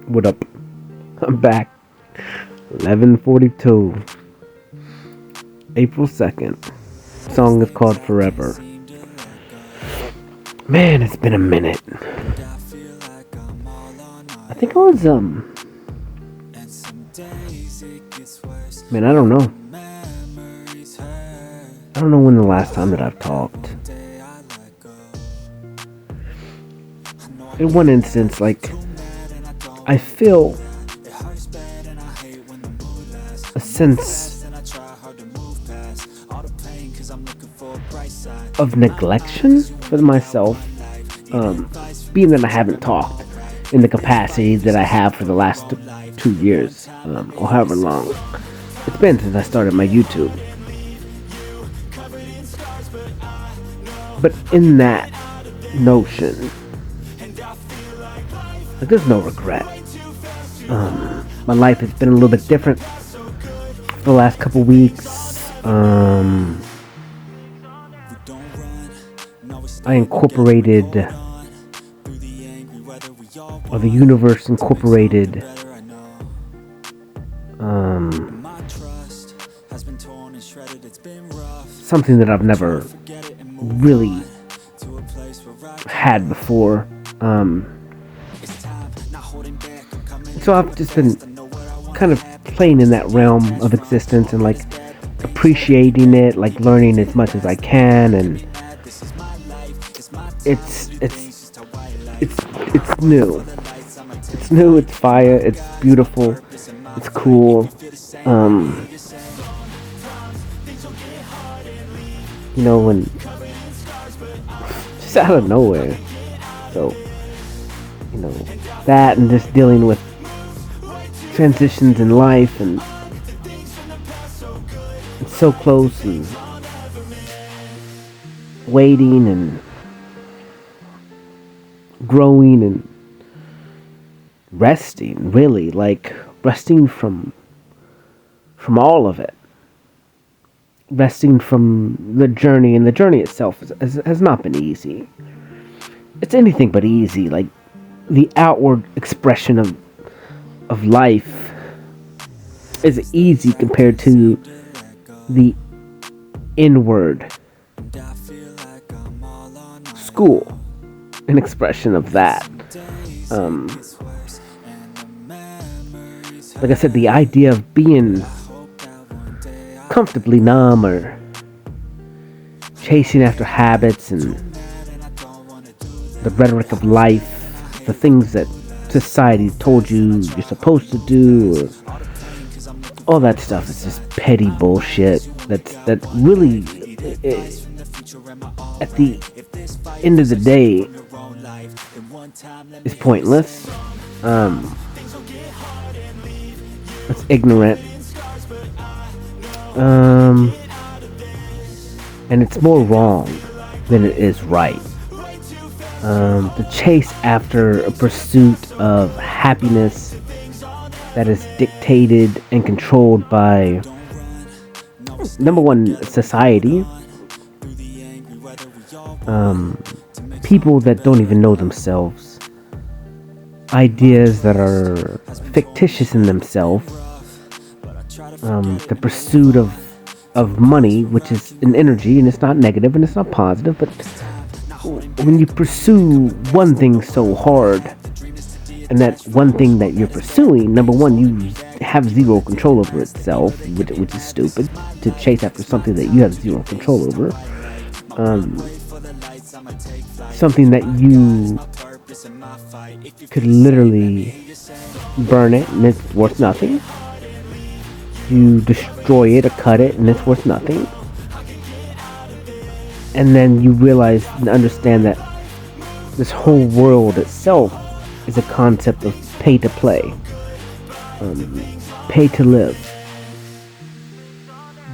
What up? I'm back. 11:42, April 2nd. Song is called Forever. Man, it's been a minute. I think I was man, I don't know. I don't know when the last time that I've talked. In one instance, like, I feel a sense of neglection for myself, being that I haven't talked in the capacity that I have for the last 2 years, or however long it's been since I started my YouTube. But in that notion, like, there's no regret. My life has been a little bit different for the last couple weeks. I incorporated, or the universe incorporated, something that I've never really had before. So I've just been kind of playing in that realm of existence and, like, appreciating it, like learning as much as I can, and it's new. It's new, it's fire, it's beautiful, it's cool. When just out of nowhere. So, that, and just dealing with transitions in life, and it's so close, and waiting and growing and resting, really, like resting from all of it, resting from the journey, and the journey itself has not been easy. It's anything but easy. Like, the outward expression of life is easy compared to the inward school, an expression of that. Like I said, the idea of being comfortably numb, or chasing after habits and the rhetoric of life, the things that society told you you're supposed to do, or all that stuff is just petty bullshit. That really, at the end of the day, is pointless. It's ignorant. And it's more wrong than it is right. The chase after a pursuit of happiness that is dictated and controlled by, number one, society, people that don't even know themselves, ideas that are fictitious in themselves, the pursuit of money, which is an energy, and it's not negative and it's not positive, but when you pursue one thing so hard, and that one thing that you're pursuing, number one, you have zero control over itself, which is stupid to chase after something that you have zero control over. Something that you could literally burn it and it's worth nothing. You destroy it or cut it and it's worth nothing. And then you realize and understand that this whole world itself is a concept of pay to play, pay to live.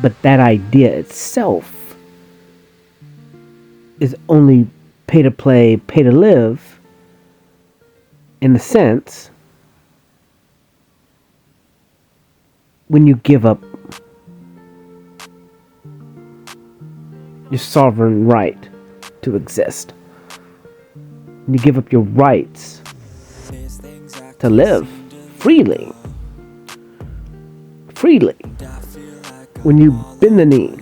But that idea itself is only pay to play, pay to live, in a sense, when you give up your sovereign right to exist. When you give up your rights to live. freely, when you bend the knee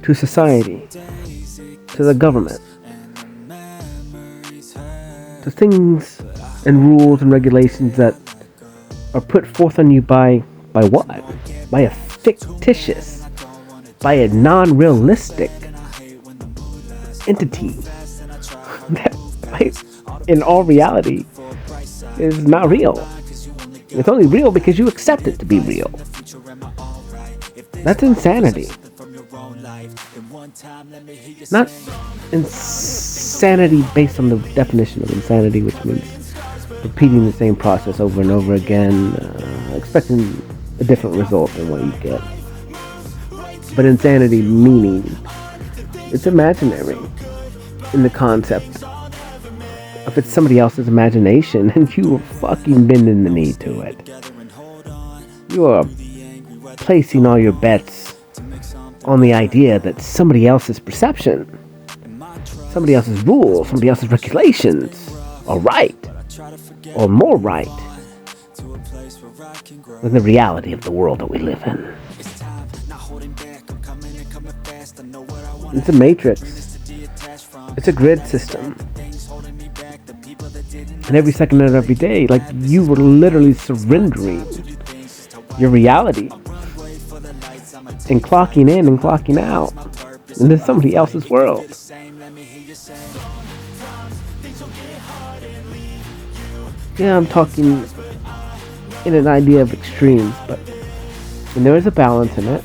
to society, to the government, to things and rules and regulations that are put forth on you by what? By a fictitious, by a non-realistic entity that, in all reality, is not real. It's only real because you accept it to be real. That's insanity. Not insanity based on the definition of insanity, which means repeating the same process over and over again, expecting a different result than what you get. But insanity meaning it's imaginary in the concept of it's somebody else's imagination and you are fucking bending the knee to it. You are placing all your bets on the idea that somebody else's perception, somebody else's rules, somebody else's regulations are right, or more right than the reality of the world that we live in. It's a matrix. It's a grid system. And every second of every day, like, you were literally surrendering your reality and clocking in and clocking out into somebody else's world. Yeah, I'm talking in an idea of extremes, but and there is a balance in it.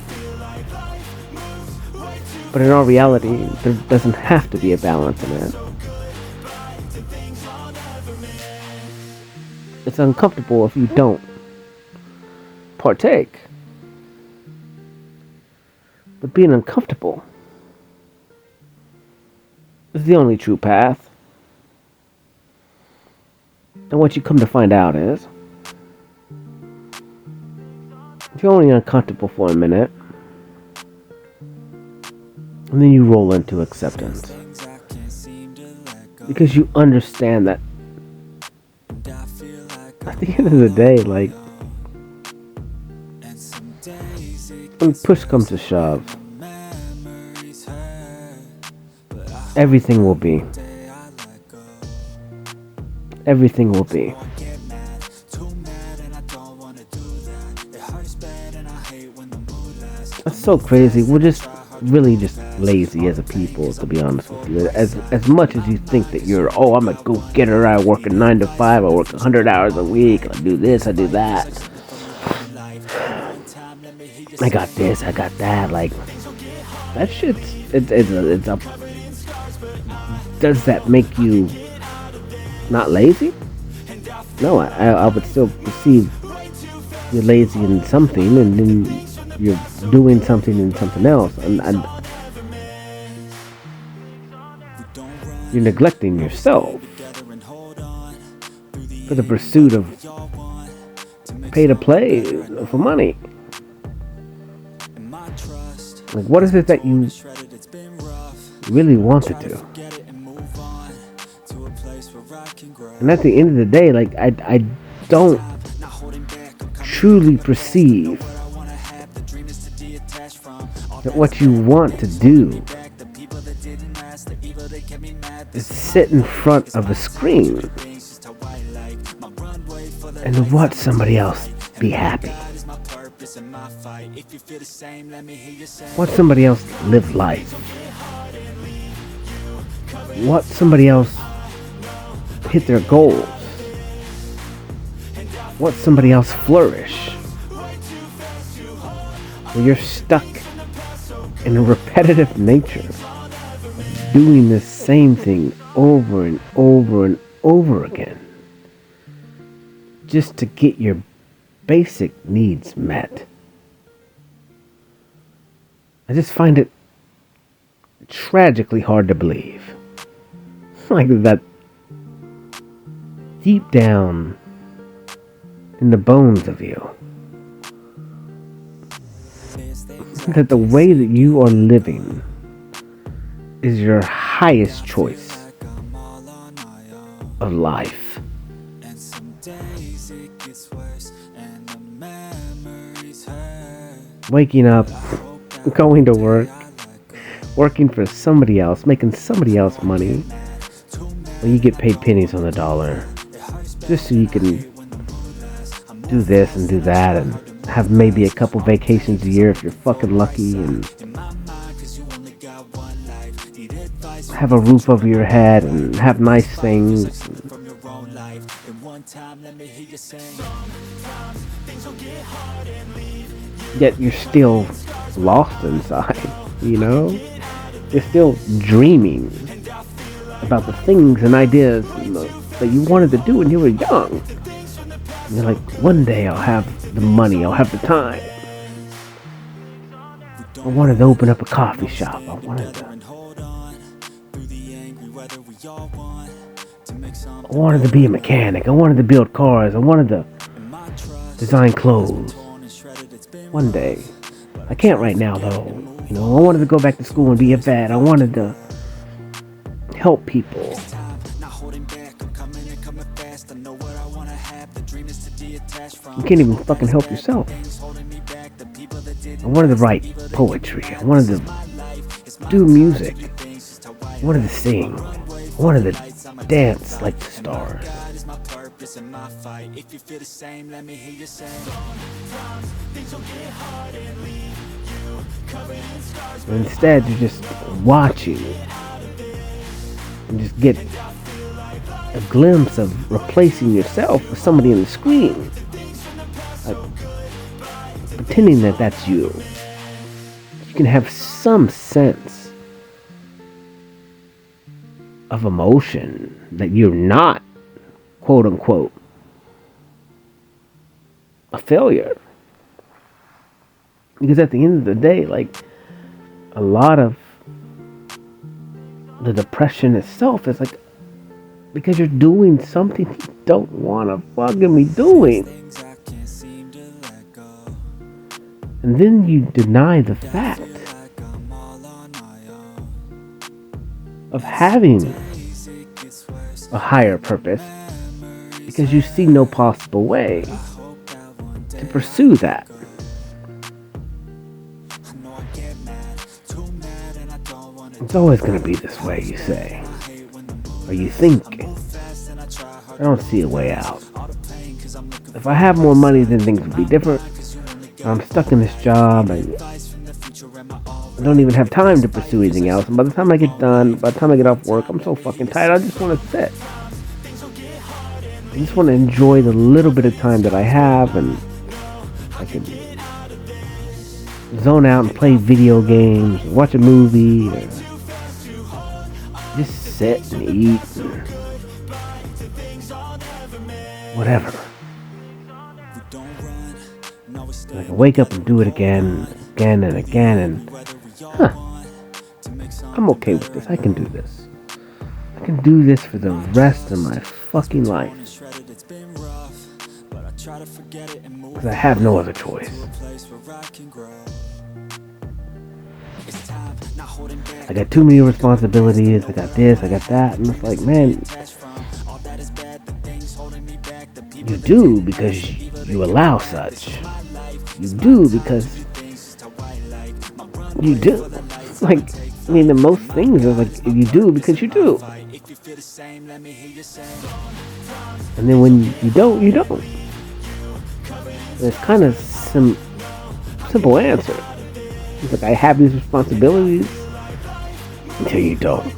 But in all reality, there doesn't have to be a balance in it. It's uncomfortable if you don't partake. But being uncomfortable is the only true path. And what you come to find out is, if you're only uncomfortable for a minute, and then you roll into acceptance. Because you understand that at the end of the day, like, when push comes to shove, everything will be. Everything will be. That's so crazy. We're just really just lazy as a people, to be honest with you. As much as you think that you're, I'm a go-getter, I work a 9 to 5, I work 100 hours a week, I do this, I do that. I got this, I got that. Like, that shit's it's up. Does that make you not lazy? No, I would still perceive you're lazy in something, and then you're doing something in something else, and you're neglecting yourself for the pursuit of pay to play for money. Like, what is it that you really want to do? And at the end of the day, like, I don't truly perceive that what you want to do is sit in front of a screen and watch somebody else be happy. Watch somebody else live life. Watch somebody else hit their goals. Watch somebody else flourish. When you're stuck in a repetitive nature, doing the same thing over and over and over again, just to get your basic needs met. I just find it tragically hard to believe. Like that deep down in the bones of you, that the way that you are living is your highest choice of life. Waking up, going to work, working for somebody else, making somebody else money, when you get paid pennies on the dollar, just so you can do this and do that and have maybe a couple vacations a year if you're fucking lucky, and have a roof over your head and have nice things. Yet you're still lost inside, you know? You're still dreaming about the things and ideas that you wanted to do when you were young. And you're like, one day I'll have the money, I'll have the time. I wanted to open up a coffee shop. I wanted to be a mechanic. I wanted to build cars. I wanted to design clothes. One day. I can't right now though. You know, I wanted to go back to school and be a vet. I wanted to help people. You can't even fucking help yourself. I wanted to write poetry. I wanted to do music. I wanted to sing. I wanted to dance like the stars. But instead, you're just watching and just get a glimpse of replacing yourself with somebody on the screen, like pretending that that's you. You can have some sense of emotion that you're not, quote unquote, a failure. Because at the end of the day, like, a lot of the depression itself is like because you're doing something you don't want to fucking be doing. And then you deny the fact of having a higher purpose because you see no possible way to pursue that. It's always going to be this way, you say, or you think. I don't see a way out. If I have more money, then things would be different. I'm stuck in this job and I don't even have time to pursue anything else. And by the time I get done, by the time I get off work, I'm so fucking tired. I just want to sit. I just want to enjoy the little bit of time that I have, and I can zone out and play video games, or watch a movie, or just sit and eat, and whatever. And I can wake up and do it again and again, and I'm okay with this. I can do this. I can do this for the rest of my fucking life. Because I have no other choice. I got too many responsibilities. I got this, I got that. And it's like, man, you do because you allow such. You do because you do. Like, I mean, the most things are like, you do because you do. And then when you don't, you don't. And it's kind of simple answer. It's like, I have these responsibilities until you don't.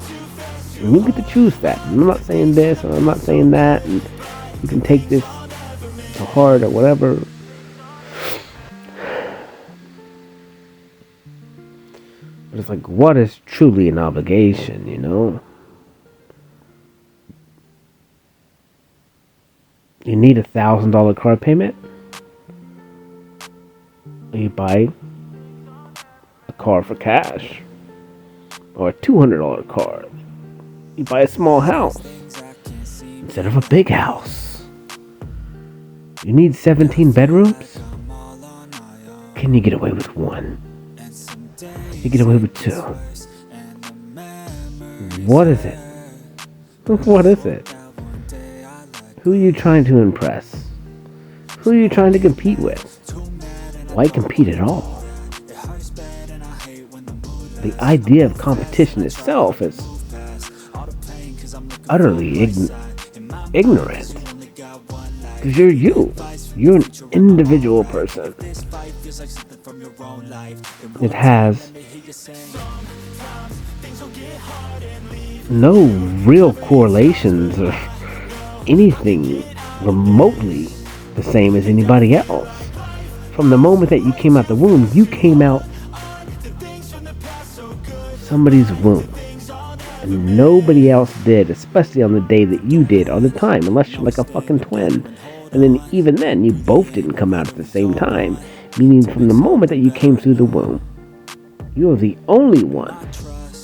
And you get to choose that. And I'm not saying this or I'm not saying that, and you can take this to heart or whatever. But it's like, what is truly an obligation, you know? You need $1,000 car payment? Or you buy a car for cash? Or a $200 car? You buy a small house instead of a big house. You need 17 bedrooms? Can you get away with one? You get away with two. What is it? What is it? Who are you trying to impress? Who are you trying to compete with? Why compete at all? The idea of competition itself is utterly ignorant. Because you're you. You're an individual person. It has no real correlations or anything remotely the same as anybody else. From the moment that you came out the womb, you came out somebody's womb. And nobody else did, especially on the day that you did, or the time, unless you're like a fucking twin. And then even then, you both didn't come out at the same time. Meaning from the moment that you came through the womb, you are the only one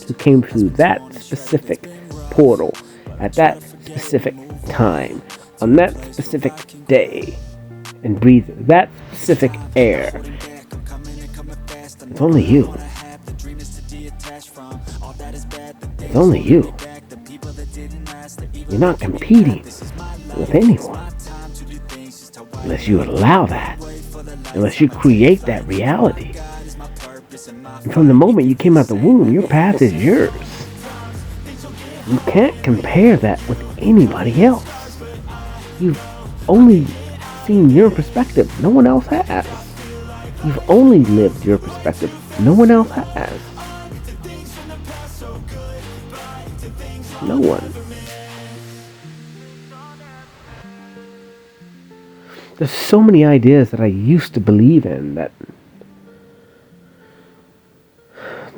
who came through that specific portal at that specific time, on that specific day, and breathe that specific air. It's only you. It's only you. You're not competing with anyone. Unless you allow that. Unless you create that reality. And from the moment you came out the womb, your path is yours. You can't compare that with anybody else. You've only seen your perspective. No one else has. You've only lived your perspective. No one else has. No one. There's so many ideas that I used to believe in that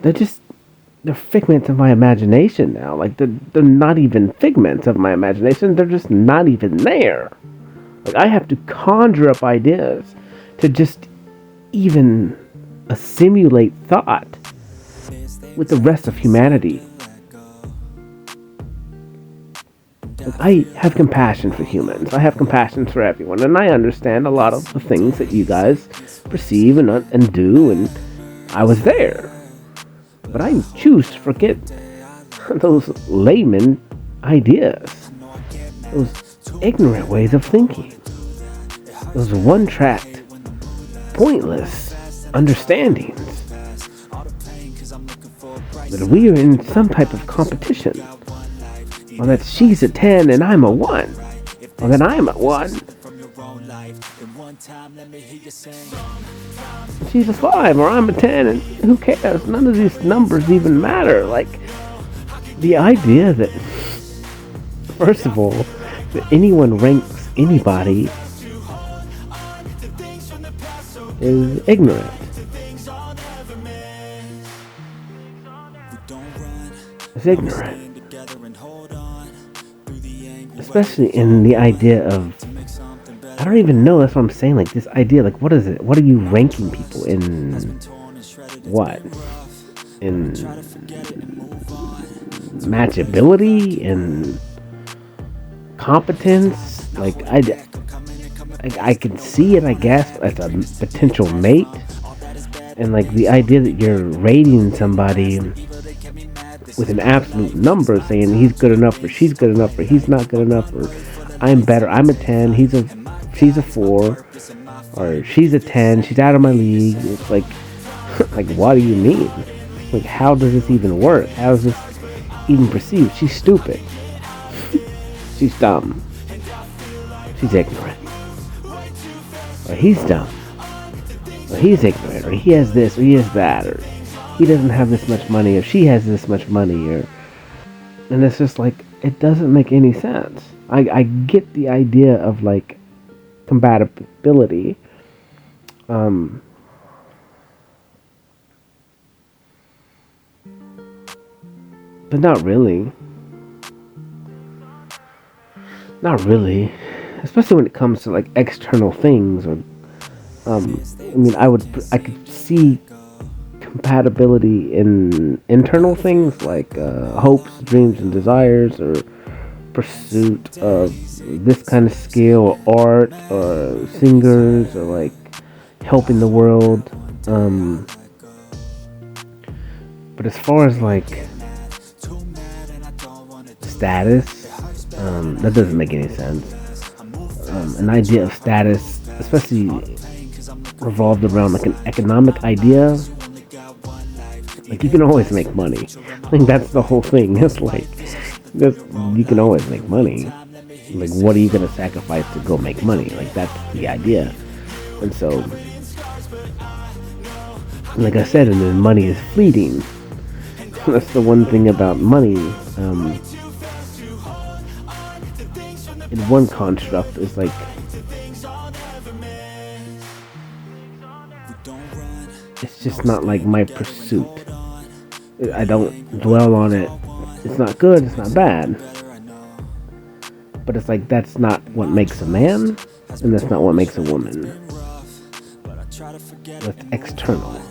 they're figments of my imagination now. Like they're not even figments of my imagination. They're just not even there. Like I have to conjure up ideas to just even assimilate thought with the rest of humanity. Like I have compassion for humans. I have compassion for everyone, and I understand a lot of the things that you guys perceive and do, and I was there. But I choose to forget those layman ideas, those ignorant ways of thinking, those one-tracked, pointless understandings. That we are in some type of competition, or that she's a 10 and I'm a 1, or that I'm a 1. She's a 5 or I'm a 10, and who cares? None of these numbers even matter. Like, the idea that, first of all, that anyone ranks anybody is ignorant. It's ignorant. Especially in the idea of, I don't even know, that's what I'm saying, like this idea, like what is it? What are you ranking people in? What? In matchability? In competence? Like, I can see it, I guess, as a potential mate. And like the idea that you're rating somebody with an absolute number, saying he's good enough, or she's good enough, or he's not good enough, or I'm better, I'm a 10, she's a 4, or she's a 10, she's out of my league. It's like, like, what do you mean? Like, how does this even work? How is this even perceived? She's stupid. She's dumb. She's ignorant. Or he's dumb. Or he's ignorant. Or he has this, or he has that, or he doesn't have this much money, or she has this much money, or... And it's just like, it doesn't make any sense. I get the idea of, like, compatibility. But not really. Not really. Especially when it comes to, like, external things, or... I mean, I could see compatibility in internal things, like hopes, dreams, and desires, or pursuit of this kind of skill, or art, or singers, or like helping the world. But as far as like status, that doesn't make any sense. An idea of status especially revolved around like an economic idea, like you can always make money. I think that's the whole thing. It's like you can always make money. Like, what are you gonna sacrifice to go make money? Like, that's the idea. And so, like I said, and then money is fleeting. That's the one thing about money. In one construct, is like it's just not like my pursuit. I don't dwell on it. It's not good. It's not bad. But it's like that's not what makes a man, and that's not what makes a woman. That's external.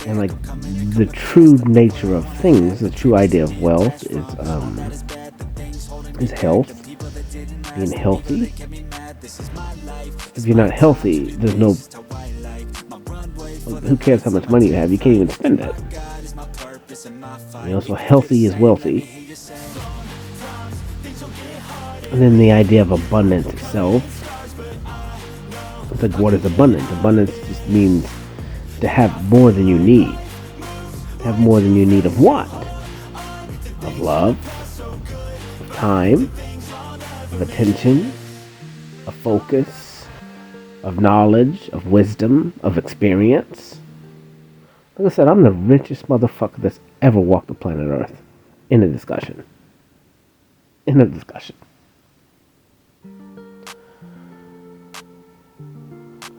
And like the true nature of things, the true idea of wealth is health, being healthy. If you're not healthy, there's no. Who cares how much money you have? You can't even spend it. You know, so healthy is wealthy. And then the idea of abundance itself. It's like, what is abundance? Abundance just means to have more than you need. Have more than you need of what? Of love, of time, of attention, of focus, of knowledge, of wisdom, of experience. Like I said, I'm the richest motherfucker that's ever walked the planet Earth. In a discussion. In a discussion.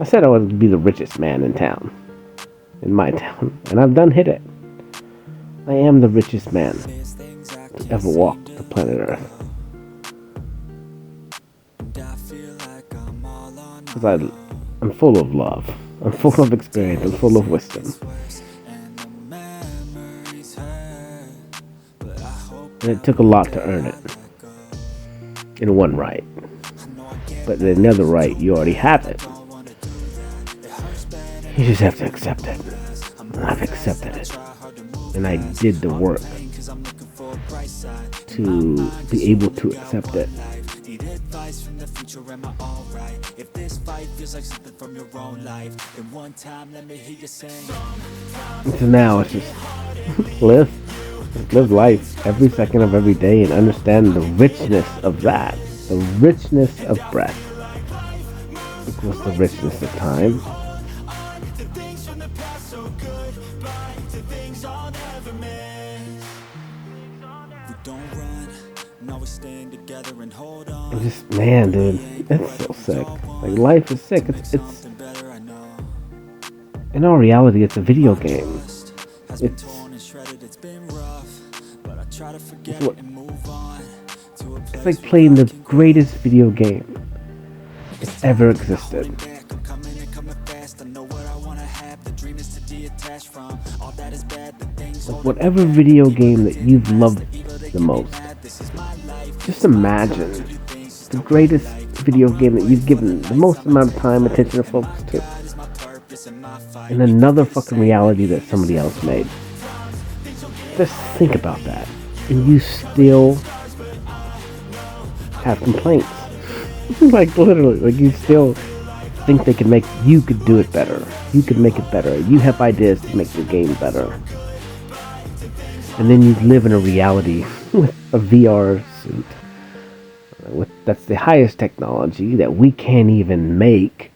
I said I would be the richest man in town. In my town. And I've done hit it. I am the richest man to ever walk the planet Earth. Because I'm full of love. I'm full of experience. I'm full of wisdom. And it took a lot to earn it. In one right. But in another right, you already have it. You just have to accept it. I've accepted it. And I did the work to be able to accept it. So now it's just live life every second of every day and understand the richness of that. The richness of breath equals the richness of time. I'm just, man, dude, it's so sick. Like, life is sick. It's in all reality, it's a video game. It's like playing the greatest video game that's ever existed. Like, whatever video game that you've loved the most, just imagine the greatest video game that you've given the most amount of time, attention, or focus to, in another fucking reality that somebody else made. Just think about that, and you still have complaints. Like, literally, like, you still think you could do it better. You could make it better. You have ideas to make the game better. And then you live in a reality with a VR suit. That's the highest technology that we can't even make.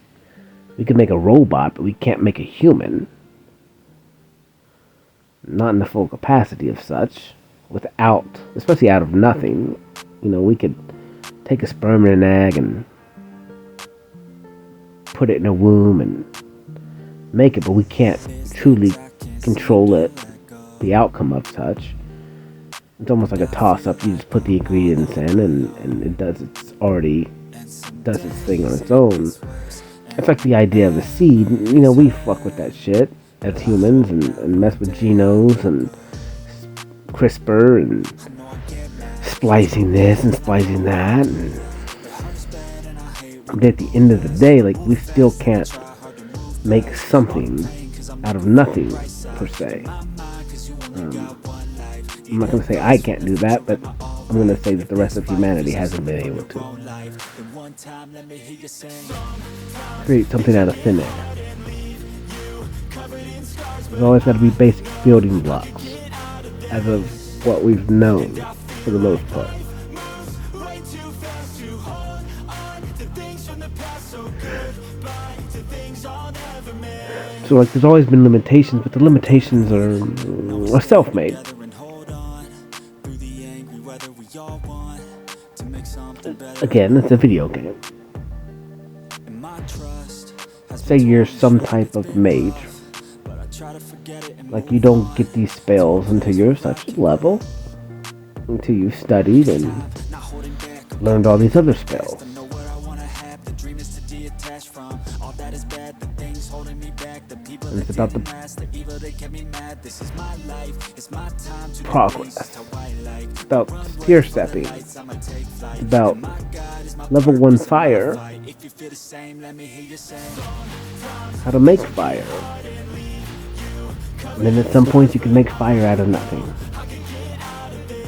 We can make a robot, but we can't make a human. Not in the full capacity of such. Without, especially out of nothing. You know, we could take a sperm and an egg and put it in a womb and make it, but we can't truly control it, the outcome of such. It's almost like a toss-up. You just put the ingredients in and it does its thing on its own. It's like the idea of the seed. You know, we fuck with that shit as humans and mess with genos and CRISPR and splicing this and splicing that. But at the end of the day, like, we still can't make something out of nothing, per se. I'm not going to say I can't do that, but I'm going to say that the rest of humanity hasn't been able to create something out of thin air. There's always got to be basic building blocks, as of what we've known for the most part. So, like, there's always been limitations, but the limitations are self-made. Again, it's a video game. Say you're some type of mage. Like, you don't get these spells until you're such a level. Until you've studied and learned all these other spells. And it's about the progress. It's about stair stepping. It's about level 1 fire. How to make fire. And then at some points you can make fire out of nothing.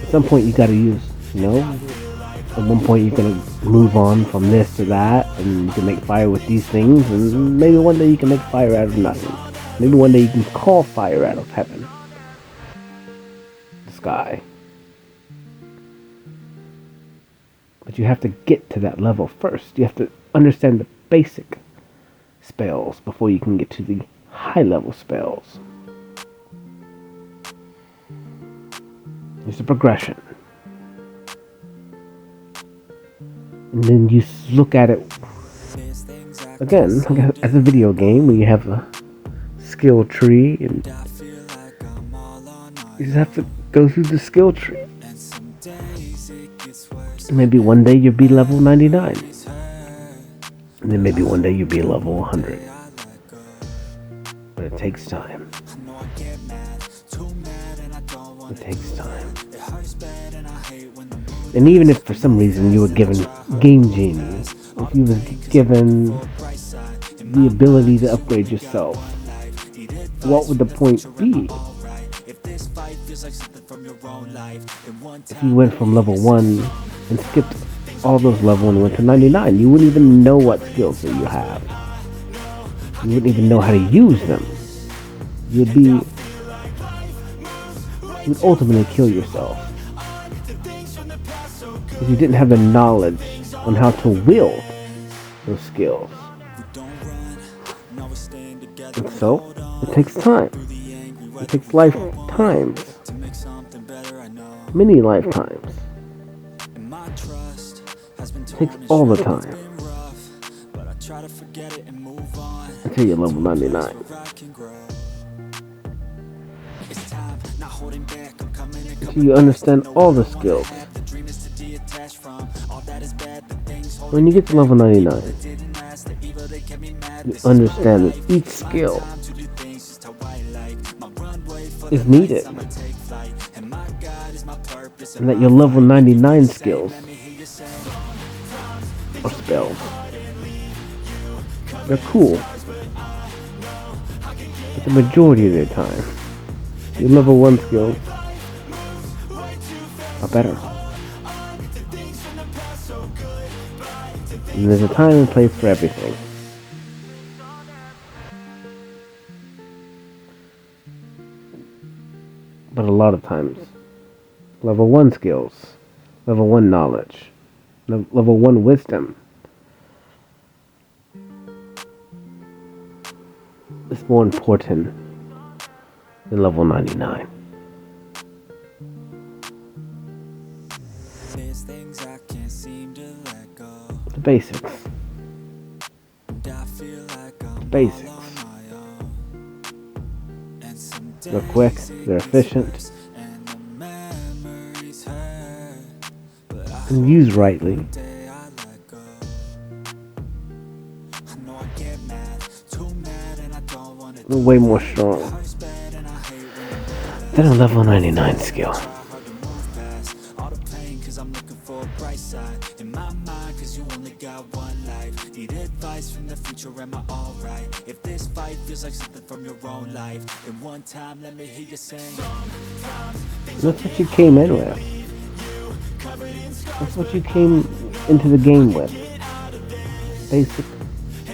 At some point you gotta use, at one point you're gonna move on from this to that, and you can make fire with these things, and maybe one day you can make fire out of nothing. Maybe one day you can call fire out of heaven. The sky. But you have to get to that level first. You have to understand the basic spells before you can get to the high level spells. There's a progression. And then you look at it again as a video game where you have a skill tree, and you just have to go through the skill tree. Maybe one day you'll be level 99. And then maybe one day you'll be level 100. But it takes time. It takes time. And even if for some reason you were given Game Genie, if you were given the ability to upgrade yourself, what would the point be? If you went from level 1 and skipped all those levels and went to 99, you wouldn't even know what skills that you have. You wouldn't even know how to use them. You would ultimately kill yourself. Because you didn't have the knowledge on how to wield those skills. And so, it takes time. It takes lifetimes. Many lifetimes. It takes all the time. Until you're level 99. Until you understand all the skills. When you get to level 99, you understand that each skill is needed. And that your level 99 skills or spells, they're cool. But the majority of their time, your level 1 skills are better. And there's a time and place for everything. But a lot of times, level 1 skills, level 1 knowledge, level 1 wisdom is more important than level 99. The basics. The basics. They're quick, they're efficient, and used rightly, they're way more strong than a level 99 skill. From the future, am I alright? If this fight feels like something from your own life, then one time let me hear you sing. That's what you came in with. That's what you came into the game with. Basic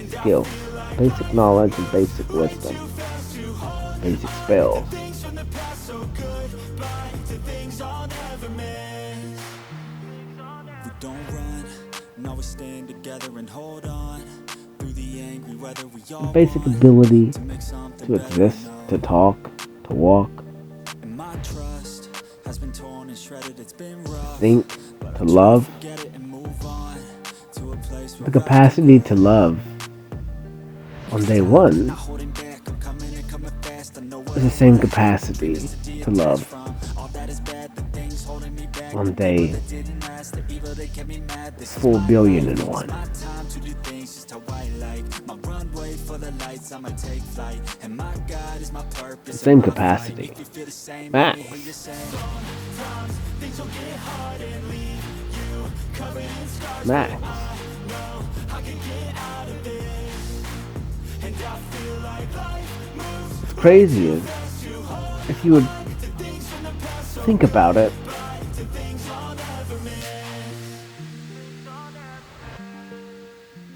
skills, basic knowledge, and basic wisdom. Basic spells. We don't run, now we stand together and hold on. Through the angry weather we all Basic want ability to make something to better, exist, I know. to talk, to walk, And my trust has been torn and shredded, it's been rough. think, But to I try love. forget it and move on to a place where The capacity to love on day one not holding back, I'm coming and coming fast. I know what is the same capacity to love all that is bad, the things holding me back. on day Didn't last, the evil that kept me mad. This is 4 my billion life. and It's one. my time to do things just how I like. My runway full of lights, I'ma take flight. And my God is my purpose. The same and my capacity. fight. If you feel the same, Max. let me hear you say. Max. What's crazy is, if you would think about it,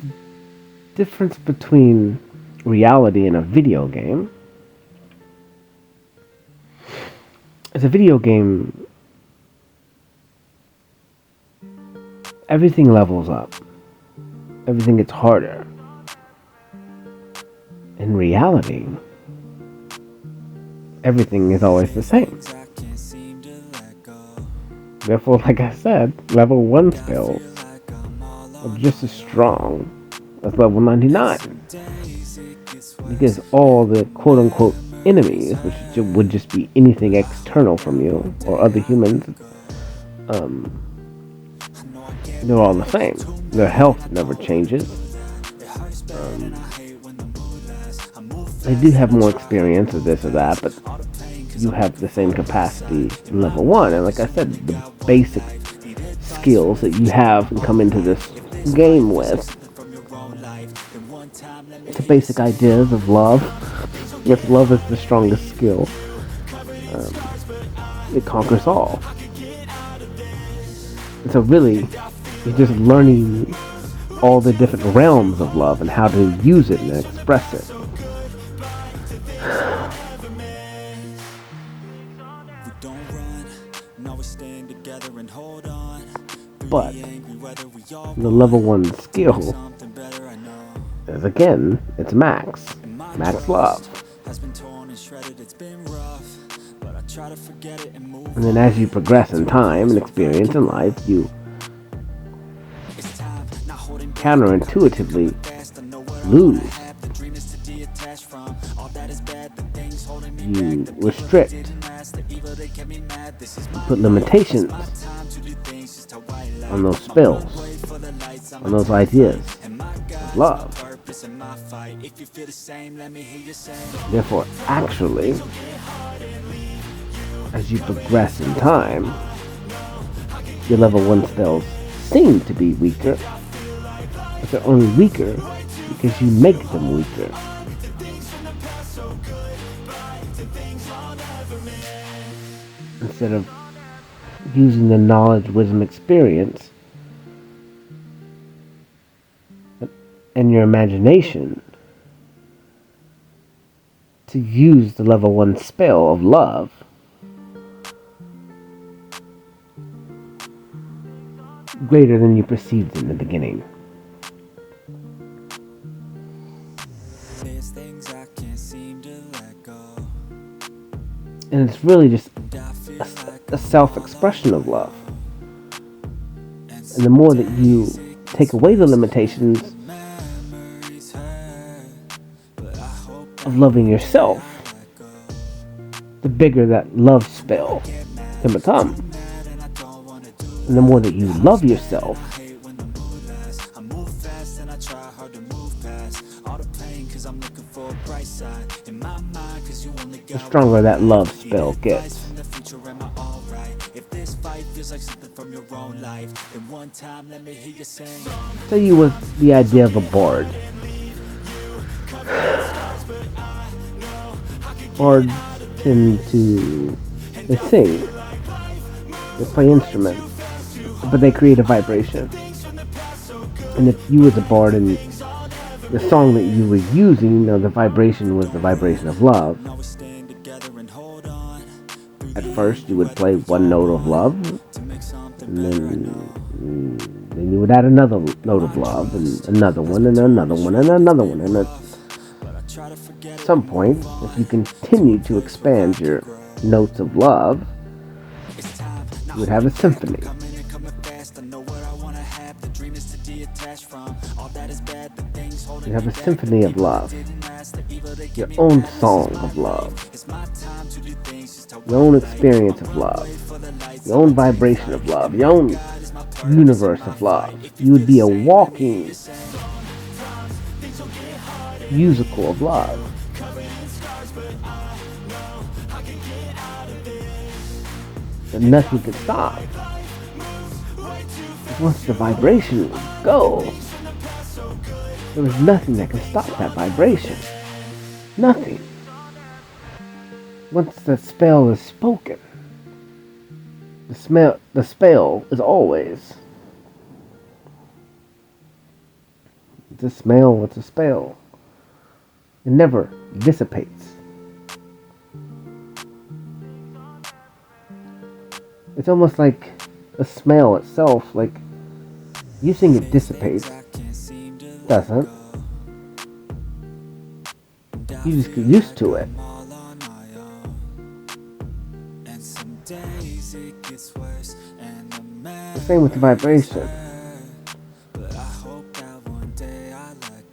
the difference between reality and a video game is a video game, everything levels up. Everything gets harder. In reality, everything is always the same. I can't seem to let go. Therefore, like I said, level 1 spells Like I'm all are just as strong as level 99. days, it gets worse. Because all the quote-unquote enemies, which would just be anything external from you or other humans, they're all the same. Their health never changes. They do have more experience or this or that, but you have the same capacity in level 1. And like I said, the basic skills that you have and come into this game with, the basic ideas of love. Yes, love is the strongest skill. It conquers all. And so really, you're just learning all the different realms of love and how to use it and express it. We don't run, now we stand together and hold on. But Angry weather we all the level 1 skill something better, I know. is, again, it's Max. Max Love. Has been torn and shredded, it's been rough. But I try to forget it and move And then as you progress in time and experience in life, you It's time, not holding back. counterintuitively Fast, I know what lose. I have. The dream is to detach from all that is bad, the things holding me You back. The restrict. didn't last, the evil that kept me mad. This is my Put limitations time to do things just how I like. on those spells, For the lights, I'm on those ideas and my God, of love. purpose in my fight. If you feel the same, let me hear you say. Therefore, actually, as you progress in time, your level 1 spells seem to be weaker, but they're only weaker because you make them weaker. Instead of using the knowledge, wisdom, experience, and your imagination to use the level 1 spell of love, greater than you perceived in the beginning. There's things I can't seem to let go. And it's really just I feel like a self-expression of love. And the more that you take away the limitations memories hurt, but I hope of loving yourself, the bigger that love spell can become. and I don't wanna do And the more that you love yourself, hate when the mood lasts. I move fast and I try hard to move past all the pain, cause I'm looking for a bright side in my mind, cause you only the got stronger that love spell gets. in the future. Am I alright? If this fight feels like something from your own life, then one time let me hear you sing. Tell you with the idea of a bard. Bards tend to, they sing, they play instruments, but they create a vibration. And if you was a bard and the song that you were using, the vibration was the vibration of love. At first, you would play one note of love, and then you would add another note of love, and another one, and another one, and another one. And at some point, if you continue to expand your notes of love, you would have a symphony. You have a symphony of love, your own song of love, your own experience of love, your own vibration of love, your own universe of love. You would be a walking musical of love. And nothing could stop. Once the vibration would go, there was nothing that could stop that vibration. Nothing. Once the spell is spoken, the spell is always. It's a smell, it's a spell. It never dissipates. It's almost like a smell itself, like you think it dissipates. Doesn't. You just get used to it. The same with the vibration.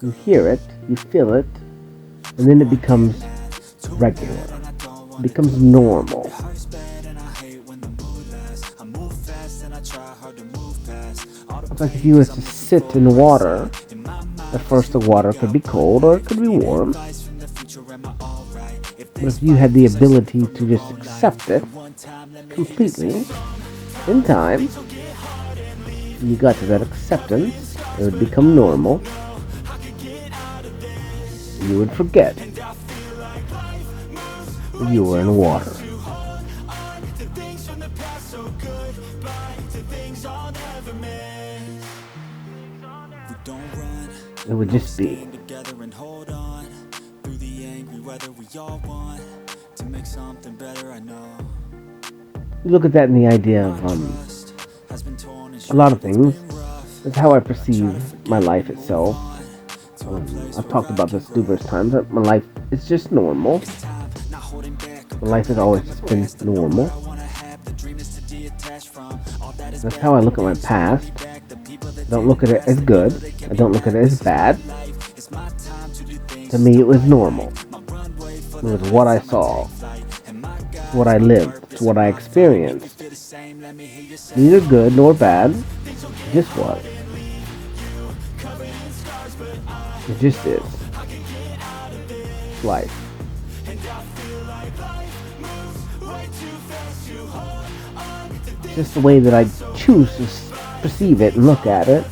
You hear it, you feel it, and then it becomes regular. It becomes normal. It's like if you were to sit in water, at first the water could be cold or it could be warm. But if you had the ability to just accept it completely, in time, when you got to that acceptance, it would become normal. You would forget that you were in water. It would just be. You look at that in the idea of a lot of things. It's how I perceive my life itself. I've talked about this numerous times. My life is just normal. My life has always just been normal. That's how I look at my past. I don't look at it as good. I don't look at it as bad. To me, it was normal. It was what I saw. What I lived. It's what I experienced. Neither good nor bad. It just was. It just is. Life. Just the way that I choose to perceive it and look at it.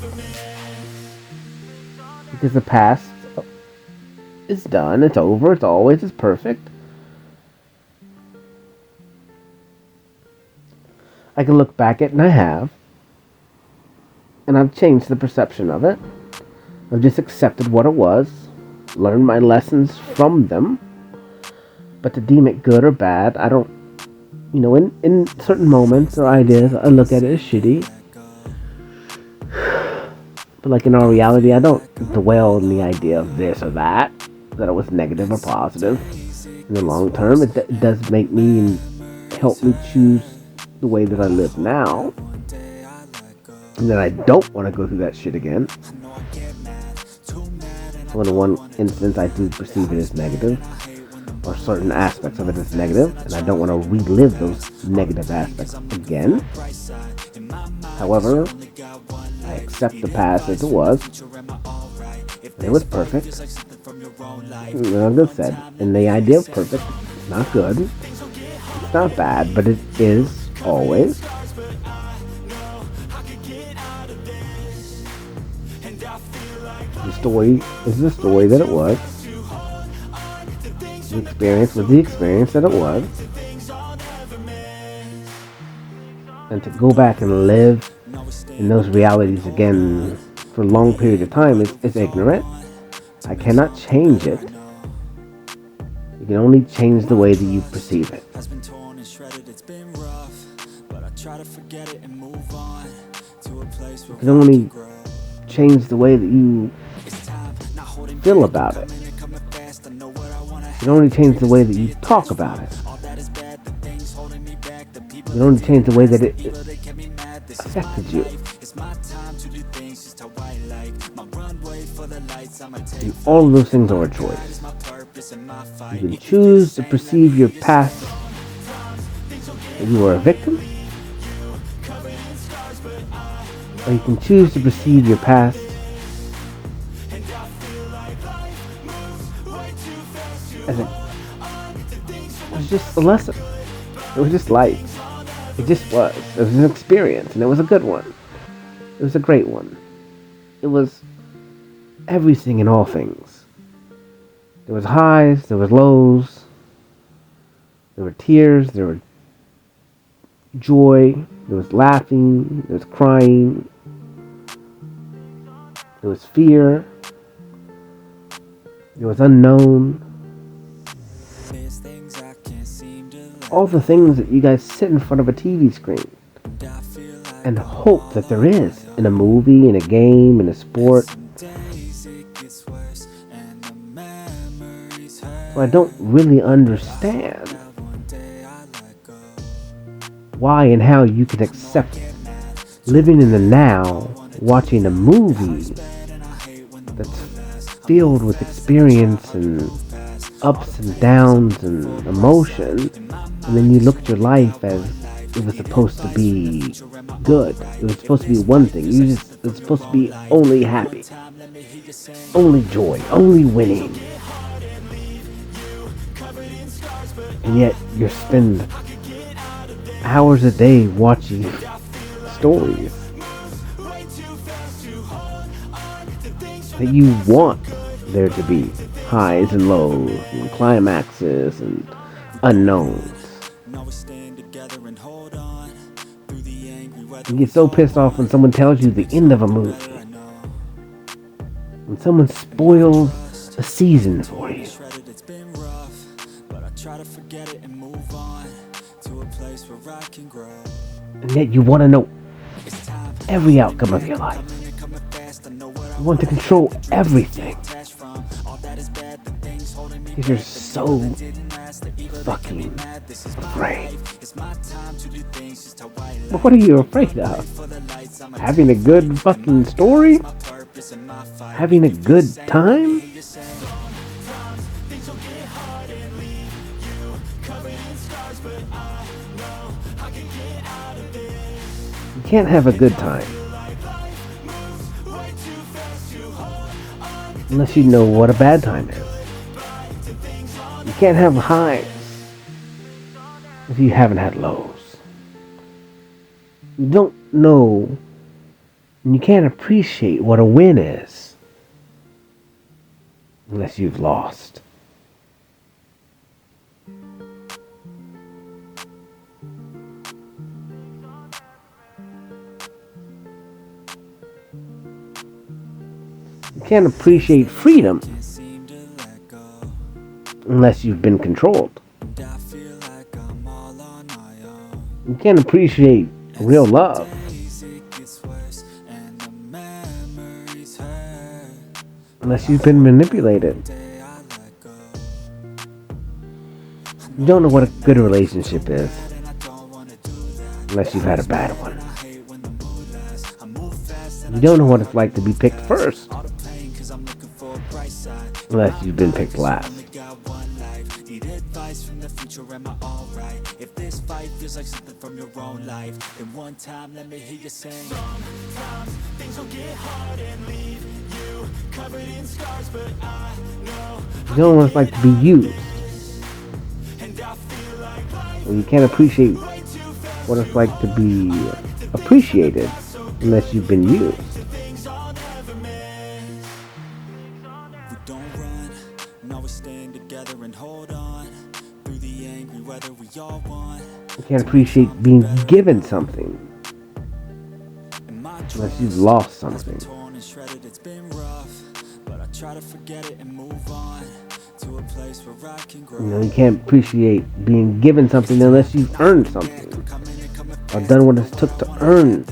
Because the past is done, it's over, it's perfect. I can look back at it, and I have. And I've changed the perception of it. I've just accepted what it was, learned my lessons from them. But to deem it good or bad, I don't, in certain moments or ideas, I look at it as shitty. But like in our reality, I don't dwell in the idea of this or that it was negative or positive. In the long term, it does make me and help me choose the way that I live now. And that I don't want to go through that shit again. So in one instance, I do perceive it as negative, or certain aspects of it as negative, and I don't want to relive those negative aspects again. However, I accept the past as it was. It was perfect. Like I said, and the idea of perfect is not good. It's not bad, but it is always. The story is the story that it was. The experience was the experience that it was. And to go back and live in those realities again for a long period of time is ignorant. I cannot change it. You can only change the way that you perceive it. Has been torn and shredded, it's been rough, but I try to forget it and move on to a place where You can only change the way that you feel about it. You can only change the way that you talk about it. You can only change the way that it affected you. And all of those things are a choice. You can choose to perceive your past that you were a victim, or you can choose to perceive your past as it was just a lesson. It was just life. It just was. It was an experience, and it was a good one. It was a great one. It was everything and all things. There was highs, there was lows, there were tears, there were joy, there was laughing, there was crying, there was fear, there was unknown. All the things that you guys sit in front of a TV screen and hope that there is in a movie, in a game, in a sport. So I don't really understand why and how you can accept living in the now, watching a movie that's filled with experience and ups and downs and emotion, and then you look at your life as it was supposed to be good. It was supposed to be one thing. It was supposed to be only happy, only joy, only winning. And yet you spend hours a day watching stories that you want there to be highs and lows and climaxes and unknowns. You get so pissed off when someone tells you the end of a movie. When someone spoils a season for you. And yet you want to know every outcome of your life. You want to control everything. Because you're so fucking afraid. But what are you afraid of? Having a good fucking story? Having a good time? You can't have a good time unless you know what a bad time is. You can't have highs if you haven't had lows. You don't know and you can't appreciate what a win is unless you've lost. You can't appreciate freedom unless you've been controlled. You can't appreciate real love unless you've been manipulated. You don't know what a good relationship is unless you've had a bad one. You don't know what it's like to be picked first unless you've been picked last. If this fight feels like something from your own life, then one time let me hear you sing. Sometimes things will get hard and leave you covered in scars, but I know you don't know what it's like to be used. And you can't appreciate what it's like to be appreciated unless you've been used. We don't run, no, we're staying together and hold on. Through the angry weather we all want. You can't appreciate being given something unless you've lost something. Torn and shredded, it's been rough, but I try to forget it and move on to a place where I can grow. You know, you can't appreciate being given something unless you've earned something, or done what it took to earn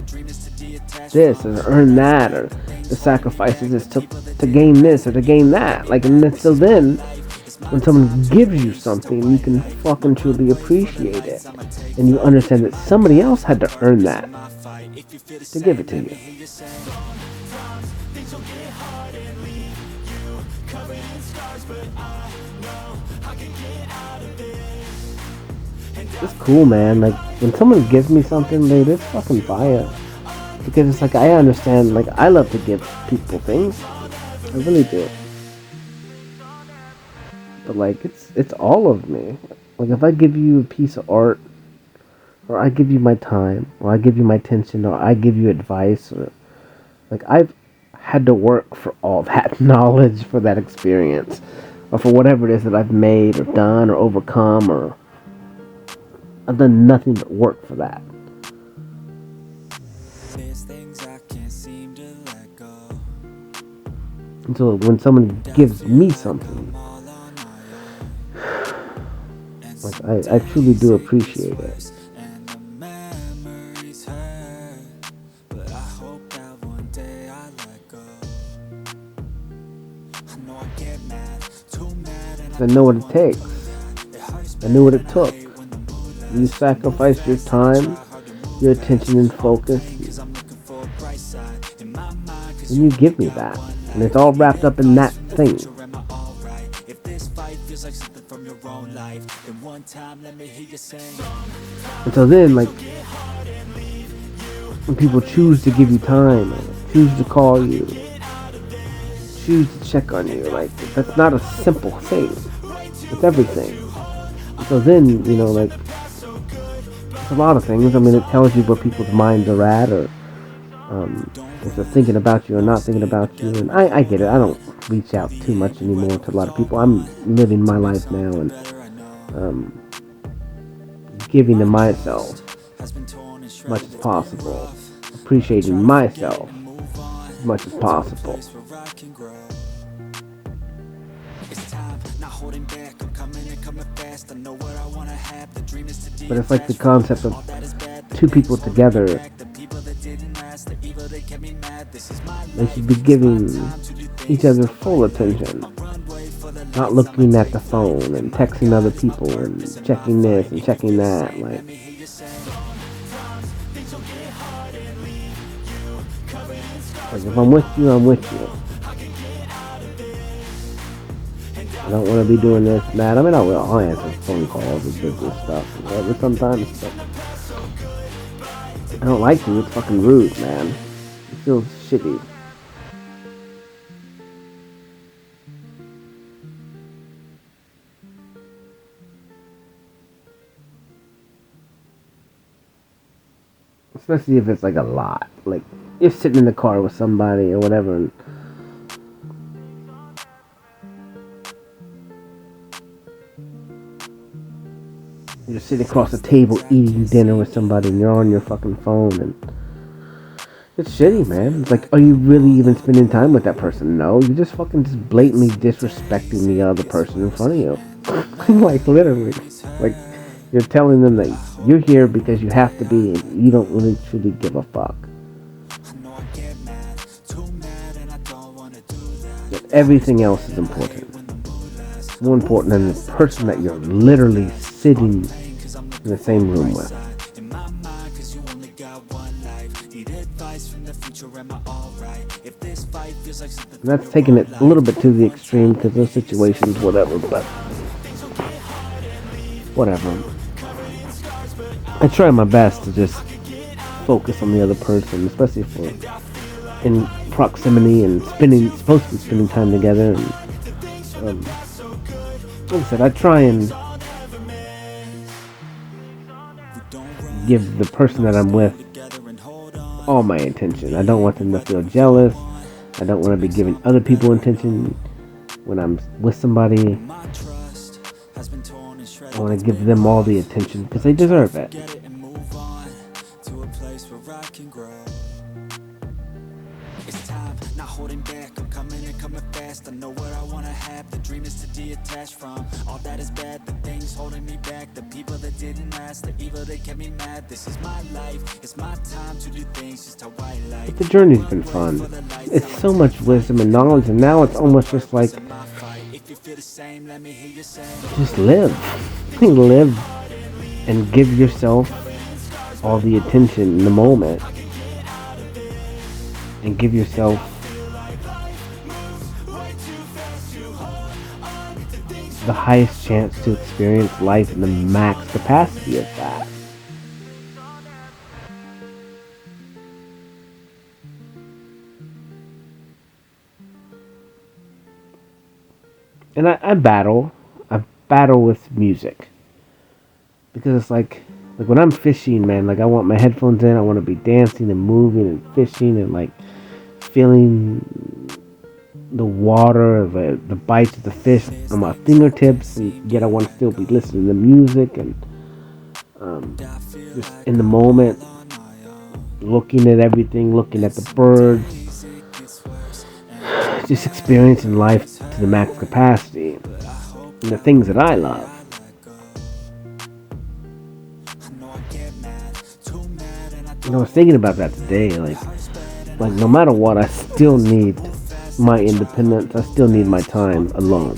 this or earn that, or the sacrifices it took to gain this or to gain that. Like, and so then, when someone gives you something, you can fucking truly appreciate it, and you understand that somebody else had to earn that to give it to you. It's cool, man. Like, when someone gives me something, dude, it's fucking fire. Because it's like, I understand, like, I love to give people things. I really do. But, like, it's all of me. Like, if I give you a piece of art, or I give you my time, or I give you my attention, or I give you advice, or, like, I've had to work for all that knowledge, for that experience, or for whatever it is that I've made, or done, or overcome, or I've done nothing but work for that. And so when someone gives me something, like, I truly do appreciate it. I know what it takes. I knew what it took. You sacrificed your time, your attention and focus, and you give me that. And it's all wrapped up in that thing. And so then, like, when people choose to give you time, choose to call you, choose to check on you, like, that's not a simple thing. It's everything. And so then, you know, like, it's a lot of things. I mean, it tells you where people's minds are at, or if they're thinking about you or not thinking about you. And I get it. I don't reach out too much anymore to a lot of people. I'm living my life now, and giving to myself as much as possible, appreciating myself as much as possible. But it's like the concept of two people together. They should be giving each other full attention, not looking at the phone and texting other people and checking this and checking that. Like, if I'm with you, I'm with you. I don't want to be doing this and that. I mean, I'll answer phone calls and business stuff and whatever sometimes, but I don't like to. It's fucking rude, man. It feels shitty. Especially if it's like a lot. Like, you're sitting in the car with somebody or whatever, and you're sitting across the table eating dinner with somebody, and you're on your fucking phone, and it's shitty, man. It's like, are you really even spending time with that person? No, you're just fucking just blatantly disrespecting the other person in front of you. Like, literally. Like, you're telling them that you're here because you have to be, and you don't really truly give a fuck. That everything else is important. More important than the person that you're literally sitting in the same room with. And that's taking it a little bit to the extreme, because those situations, whatever, but whatever. I try my best to just focus on the other person, especially if we're in proximity and supposed to be spending time together. And like I said, I try and give the person that I'm with all my attention. I don't want them to feel jealous. I don't want to be giving other people attention when I'm with somebody. I want to give them all the attention because they deserve it. It's time, not holding back. I'm coming and coming fast. I know what I wanna have. The dream is to detach from all that is bad. The things holding me back, the people that didn't last, the evil that kept me mad. This is my life, it's my time to do things just how I like. But the journey's been fun. It's so much wisdom and knowledge, and now it's almost just like, If you feel the same, let me hear you say. just live. Live and give yourself all the attention in the moment. And give yourself the highest chance to experience life in the max capacity of that. And I battle with music. Because it's like when I'm fishing, man, like I want my headphones in, I want to be dancing and moving and fishing and like feeling the water, the bites of the fish on my fingertips, and yet I want to still be listening to music and just in the moment, looking at everything, looking at the birds, just experiencing life to the max capacity and the things that I love. I was thinking about that today, like no matter what, I still need my independence. I still need my time alone.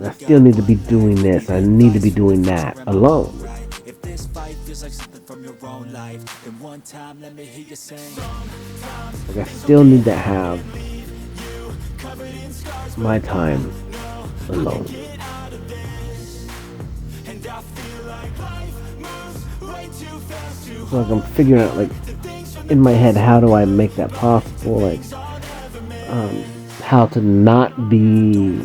I still need to be doing this. I need to be doing that alone. Like I still need to have my time alone. So like I'm figuring out like in my head how do I make that possible, like how to not be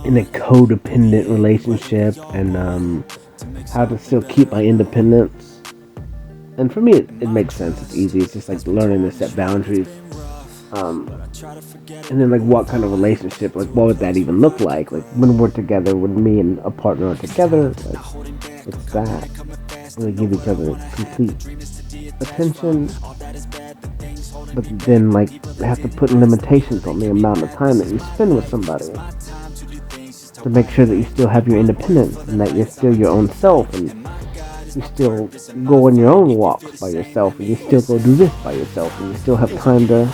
in a codependent relationship and how to still keep my independence. And for me it makes sense, it's easy, it's just like learning to set boundaries. And then like what kind of relationship, like what would that even look like when we're together, when me and a partner are together, like it's that we give each other complete attention, but then like we have to put limitations on the amount of time that you spend with somebody to make sure that you still have your independence and that you're still your own self and you still go on your own walks by yourself and you still go do this by yourself and you still have time to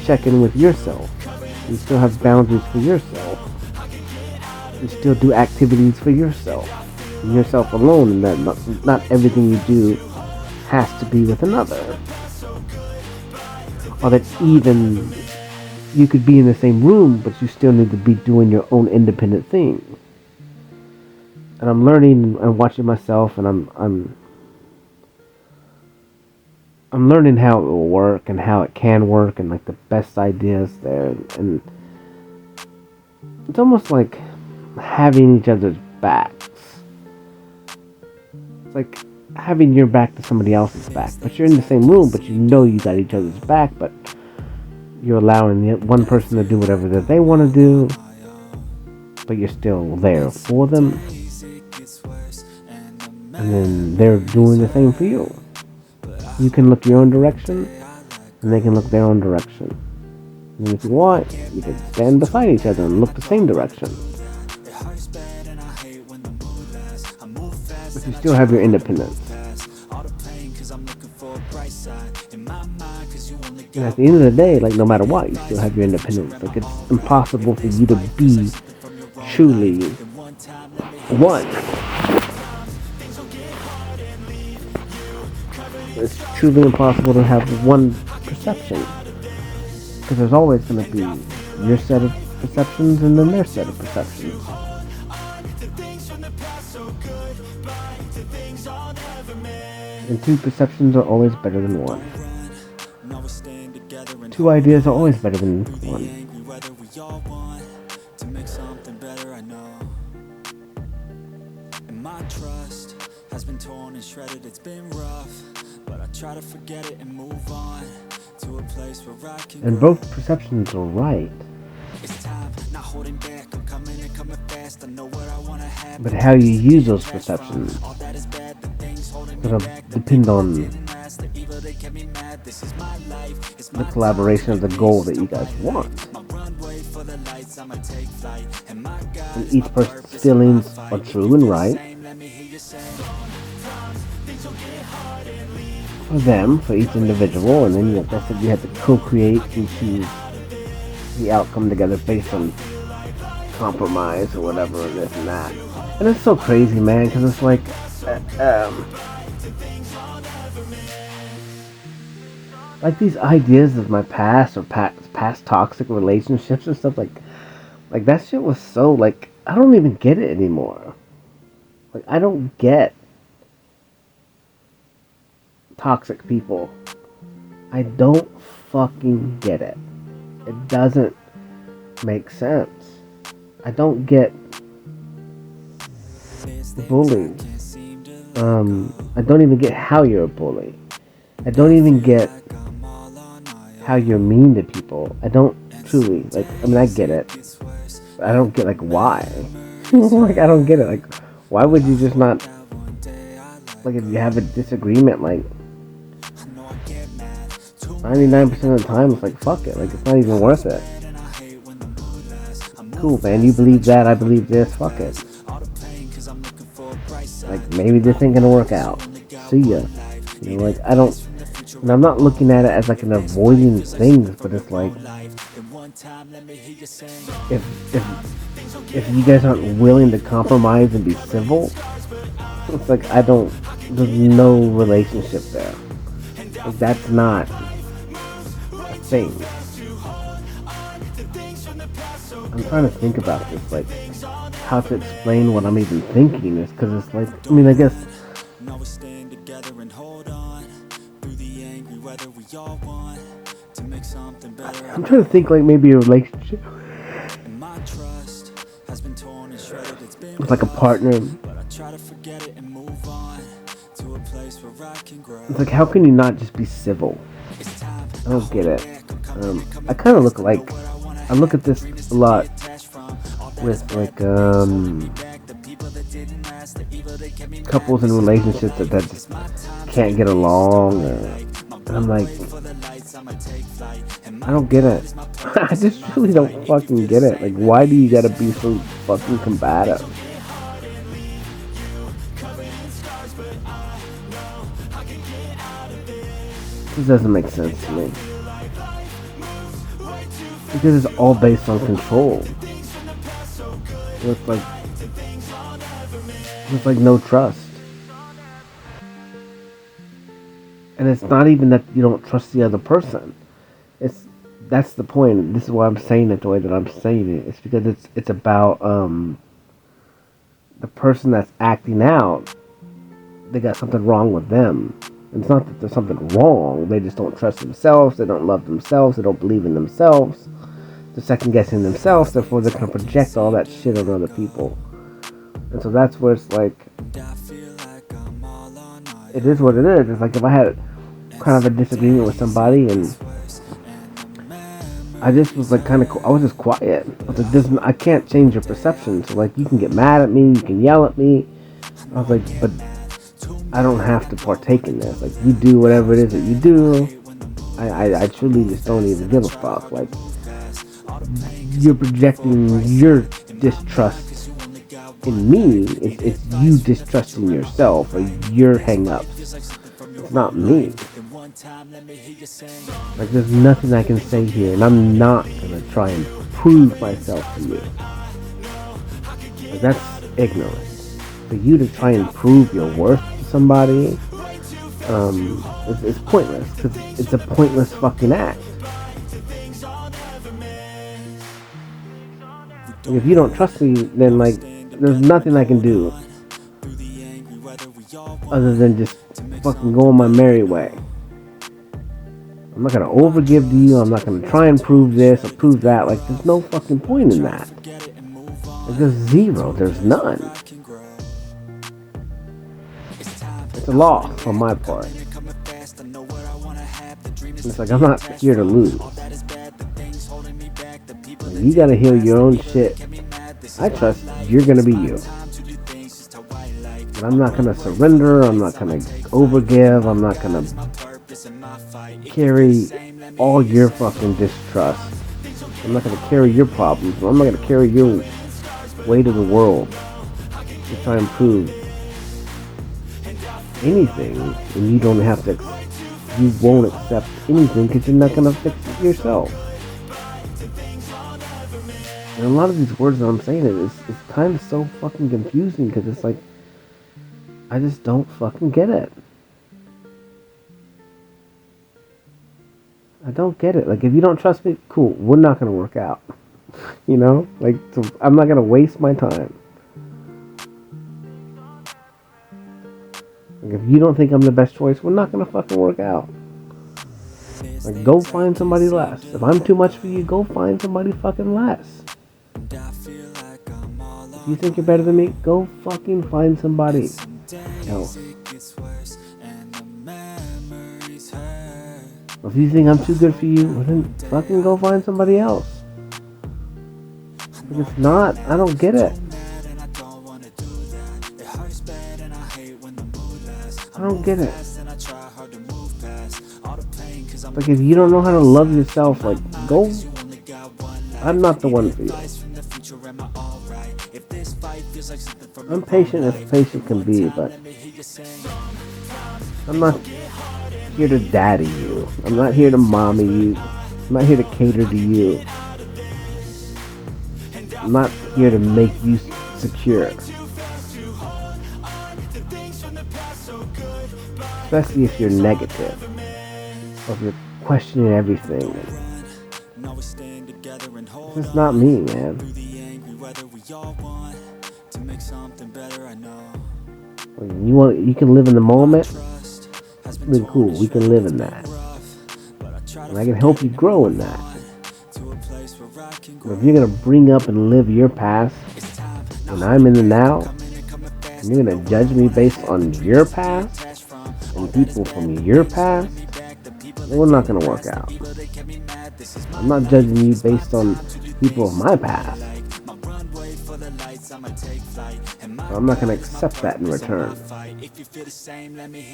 check in with yourself. You still have boundaries for yourself. You still do activities for yourself. And yourself alone, and that not everything you do has to be with another. Or that even you could be in the same room, but you still need to be doing your own independent thing. And I'm learning and watching myself, and I'm learning how it will work and how it can work and like the best ideas there, and it's almost like having each other's backs. It's like having your back to somebody else's back, but you're in the same room, but you know you got each other's back, but you're allowing the one person to do whatever that they want to do, but you're still there for them, and then they're doing the same for you. You can look your own direction, and they can look their own direction. And if you want, you can stand beside each other and look the same direction. But you still have your independence. And at the end of the day, like no matter what, you still have your independence. Like it's impossible for you to be truly one. It's truly impossible to have one perception. Because there's always going to be your set of perceptions and then their set of perceptions. And two perceptions are always better than one. Two ideas are always better than one. My trust has been torn and shredded, it's been rough, but I try to forget it and move on to a place where I can. And both perceptions are right. It's time, not holding back, I'm coming and coming fast, I know what I want to have. But how you use those perceptions gonna depend on the collaboration of the goal that you guys want. And each person's feelings are true and right for them, for each individual, and then like I said, you have to co-create and choose the outcome together based on compromise or whatever, this and that. And it's so crazy, man, because it's like, like these ideas of my past or past toxic relationships and stuff like that shit was so like I don't even get it anymore. Like I don't get toxic people. I don't fucking get it. It doesn't make sense. I don't get bullying. I don't even get how you're a bully. I don't even get how you're mean to people. I don't truly, like, I mean, I get it. But I don't get, like, why. Like, I don't get it. Like, why would you just not, like, if you have a disagreement, like, 99% of the time, it's like, fuck it. Like, it's not even worth it. Cool, man. You believe that, I believe this. Fuck it. Like, maybe this ain't gonna work out. See ya. You know, like, I don't... And I'm not looking at it as, like, an avoiding things, but it's like... If you guys aren't willing to compromise and be civil, it's like, I don't... There's no relationship there. Like, that's not a thing. I'm trying to think about this, like, how to explain what I'm even thinking is, because it's like, I mean, I guess, I'm trying to think, like, maybe a relationship with, like, a partner. It's like, how can you not just be civil? I don't get it. I kind of look like, I look at this a lot with, like, couples in relationships that just can't get along, and I'm like, I don't get it. I just really don't fucking get it. Like, why do you gotta be so fucking combative? This doesn't make sense to me. Because it's all based on control. It's like no trust. And it's not even that you don't trust the other person. That's the point. This is why I'm saying it the way that I'm saying it. It's because it's about the person that's acting out. They got something wrong with them. And it's not that there's something wrong. They just don't trust themselves. They don't love themselves. They don't believe in themselves. They're second guessing themselves. Therefore, they're gonna project all that shit on other people. And so that's where it's like, it is what it is. It's like if I had kind of a disagreement with somebody and I just was like kind of, I was just quiet. I was like, I can't change your perception. So like, you can get mad at me, you can yell at me. I was like, but I don't have to partake in this. Like, you do whatever it is that you do. I truly just don't even give a fuck. Like, you're projecting your distrust in me. It's you distrusting yourself or your hang-ups. It's not me. Like, there's nothing I can say here, and I'm not gonna try and prove myself to you. Like, that's ignorance. For you to try and prove your worth to somebody, it's pointless, because it's a pointless fucking act. And if you don't trust me, then, like, there's nothing I can do other than just fucking go on my merry way. I'm not gonna overgive to you. I'm not gonna try and prove this or prove that. Like, there's no fucking point in that. Like, there's zero. There's none. It's a loss on my part. It's like, I'm not here to lose. Like, you gotta heal your own shit. I trust you're gonna be you. But I'm not gonna surrender. I'm not gonna overgive. I'm not gonna carry all your fucking distrust. I'm not gonna carry your problems. I'm not gonna carry your weight of the world to try and prove anything. And you don't have to. You won't accept anything because you're not gonna fix it yourself. And a lot of these words that I'm saying it's kind of so fucking confusing because it's like I just don't fucking get it. I don't get it. Like, if you don't trust me, cool. We're not gonna work out. You know, like, so I'm not gonna waste my time. Like, if you don't think I'm the best choice, we're not gonna fucking work out. Like, go find somebody less. If I'm too much for you, go find somebody fucking less. If you think you're better than me, go fucking find somebody else. If you think I'm too good for you, well then fucking go find somebody else. If it's not, I don't get it. I don't get it. Like, if you don't know how to love yourself, like, go. I'm not the one for you. I'm patient as patient can be, but I'm not here to daddy you. I'm not here to mommy you. I'm not here to cater to you. I'm not here to make you secure. Especially if you're negative. Or if you're questioning everything. This is not me, man. You can live in the moment. Then cool, we can live in that. And I can help you grow in that. But if you're gonna bring up and live your past when I'm in the now, and you're gonna judge me based on your past and people from your past, then we're not gonna work out. I'm not judging you based on people of my past. I'm not gonna accept that in return.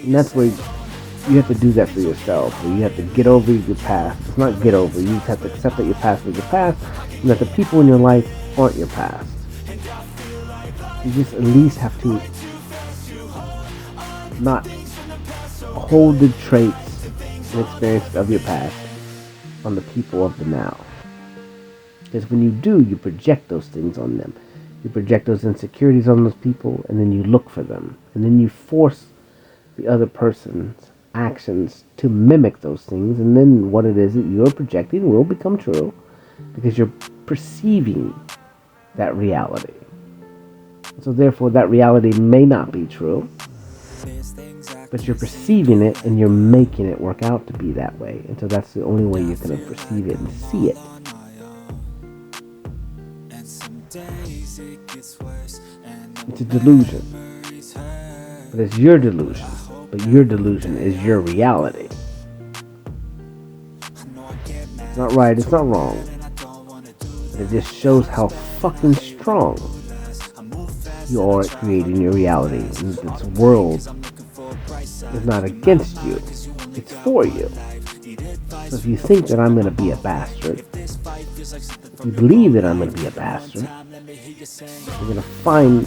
And that's where you have to do that for yourself. Where you have to get over your past. It's not get over. You just have to accept that your past was your past, and that the people in your life aren't your past. You just at least have to not hold the traits and experiences of your past on the people of the now. Because when you do, you project those things on them. You project those insecurities on those people, and then you look for them. And then you force the other person's actions to mimic those things. And then what it is that you're projecting will become true because you're perceiving that reality. So therefore, that reality may not be true, but you're perceiving it and you're making it work out to be that way. And so that's the only way you're going to perceive it and see it. It's a delusion. But it's your delusion. But your delusion is your reality. It's not right, it's not wrong. But it just shows how fucking strong you are at creating your reality. And this world is not against you. It's for you. So if you think that I'm going to be a bastard, if you believe that I'm going to be a bastard, you're going to find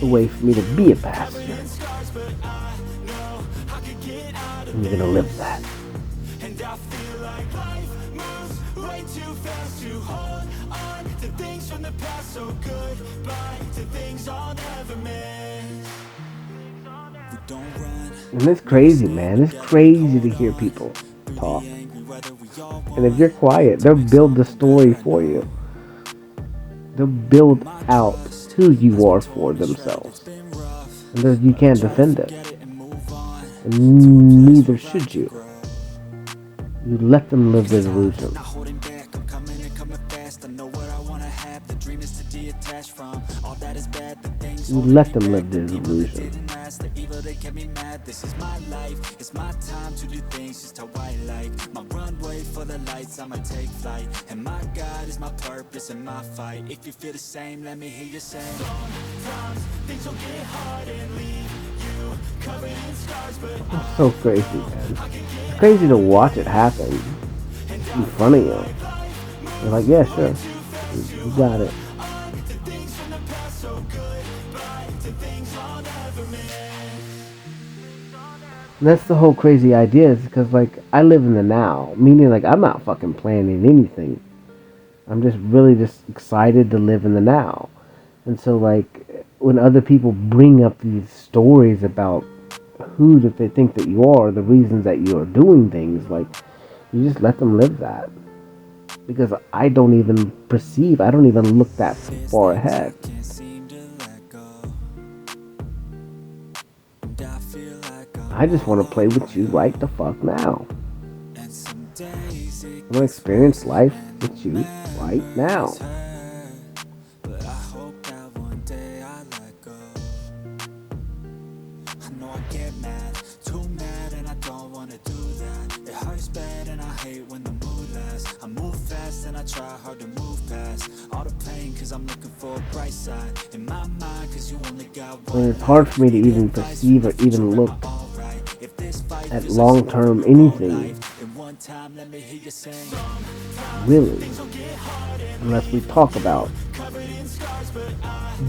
a way for me to be a bastard. And you're going to live that. And it's crazy, man. It's crazy to hear people talk. And if you're quiet, they'll build the story for you. They'll build out who you are for themselves. And you can't defend it. And neither should you. You let them live their delusion. You let them live their delusion. evil that kept me mad. This is my life, it's my time to do things just how I like. My runway for the lights, I'ma take flight. And my God is my purpose and my fight. If you feel the same, let me hear you say. Sometimes things will get hard and leave you covered in scars, but It's so crazy, man. It's crazy to watch it happen in front of you. You're like, yeah, sure. You got it. And that's the whole crazy idea, is because, like, I live in the now. Meaning, like, I'm not fucking planning anything. I'm just really just excited to live in the now. And so, like, when other people bring up these stories about who that they think that you are, the reasons that you are doing things, like, you just let them live that. Because I don't even look that far ahead. can't seem to let go. And I feel like I just want to play with you right the fuck now. and some days it I want to experience life with you right now. hurt, but I hope that one day I let go. I know I get mad, too mad, and I don't wanna do that. It hurts bad and I hate when the mood lasts. I move fast and I try hard to move past all the pain, cause I'm looking for a bright side in my mind, cause you only got one. And it's hard for me to even perceive or even look Alright, if this fight at feels long-term like something anything, in one time, let me hear you sing. really, unless we talk about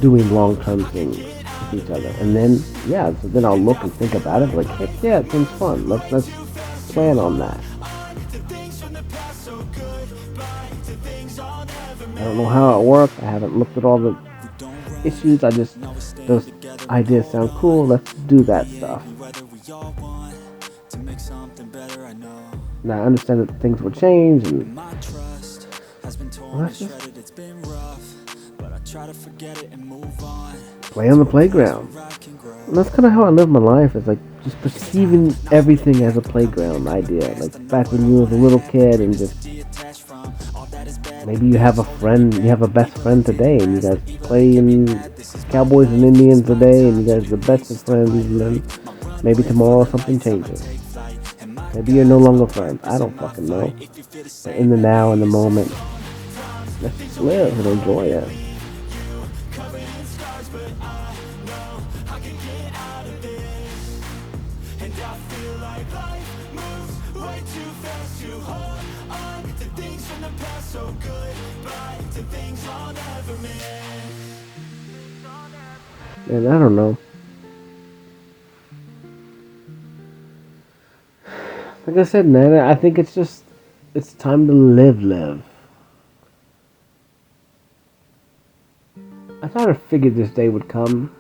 doing long-term things with each other. And then, yeah, so then I'll look and think about it, like, heck yeah, it seems fun. Let's plan on that. I don't know how it works. I haven't looked at all the issues. Those ideas sound cool. Let's do that stuff. Whether we all want to make something better, I know. Now I understand that things will change, and My trust has been torn and shredded, it's been rough, but I try to forget it and move on. play on the playground. Where I can grow. And that's kind of how I live my life. Is like just perceiving everything as a playground idea. Like back when you was a little kid, and just Detached from all that is bad. maybe you have a best friend today, and you guys play in Cowboys and Indians today, and you guys are the best of friends. And then maybe tomorrow something changes. Maybe you're no longer friends. I don't fucking know. But in the now, in the moment, let's just live and enjoy it. And I don't know. Like I said, man, I think it's time to live. I kind of figured this day would come.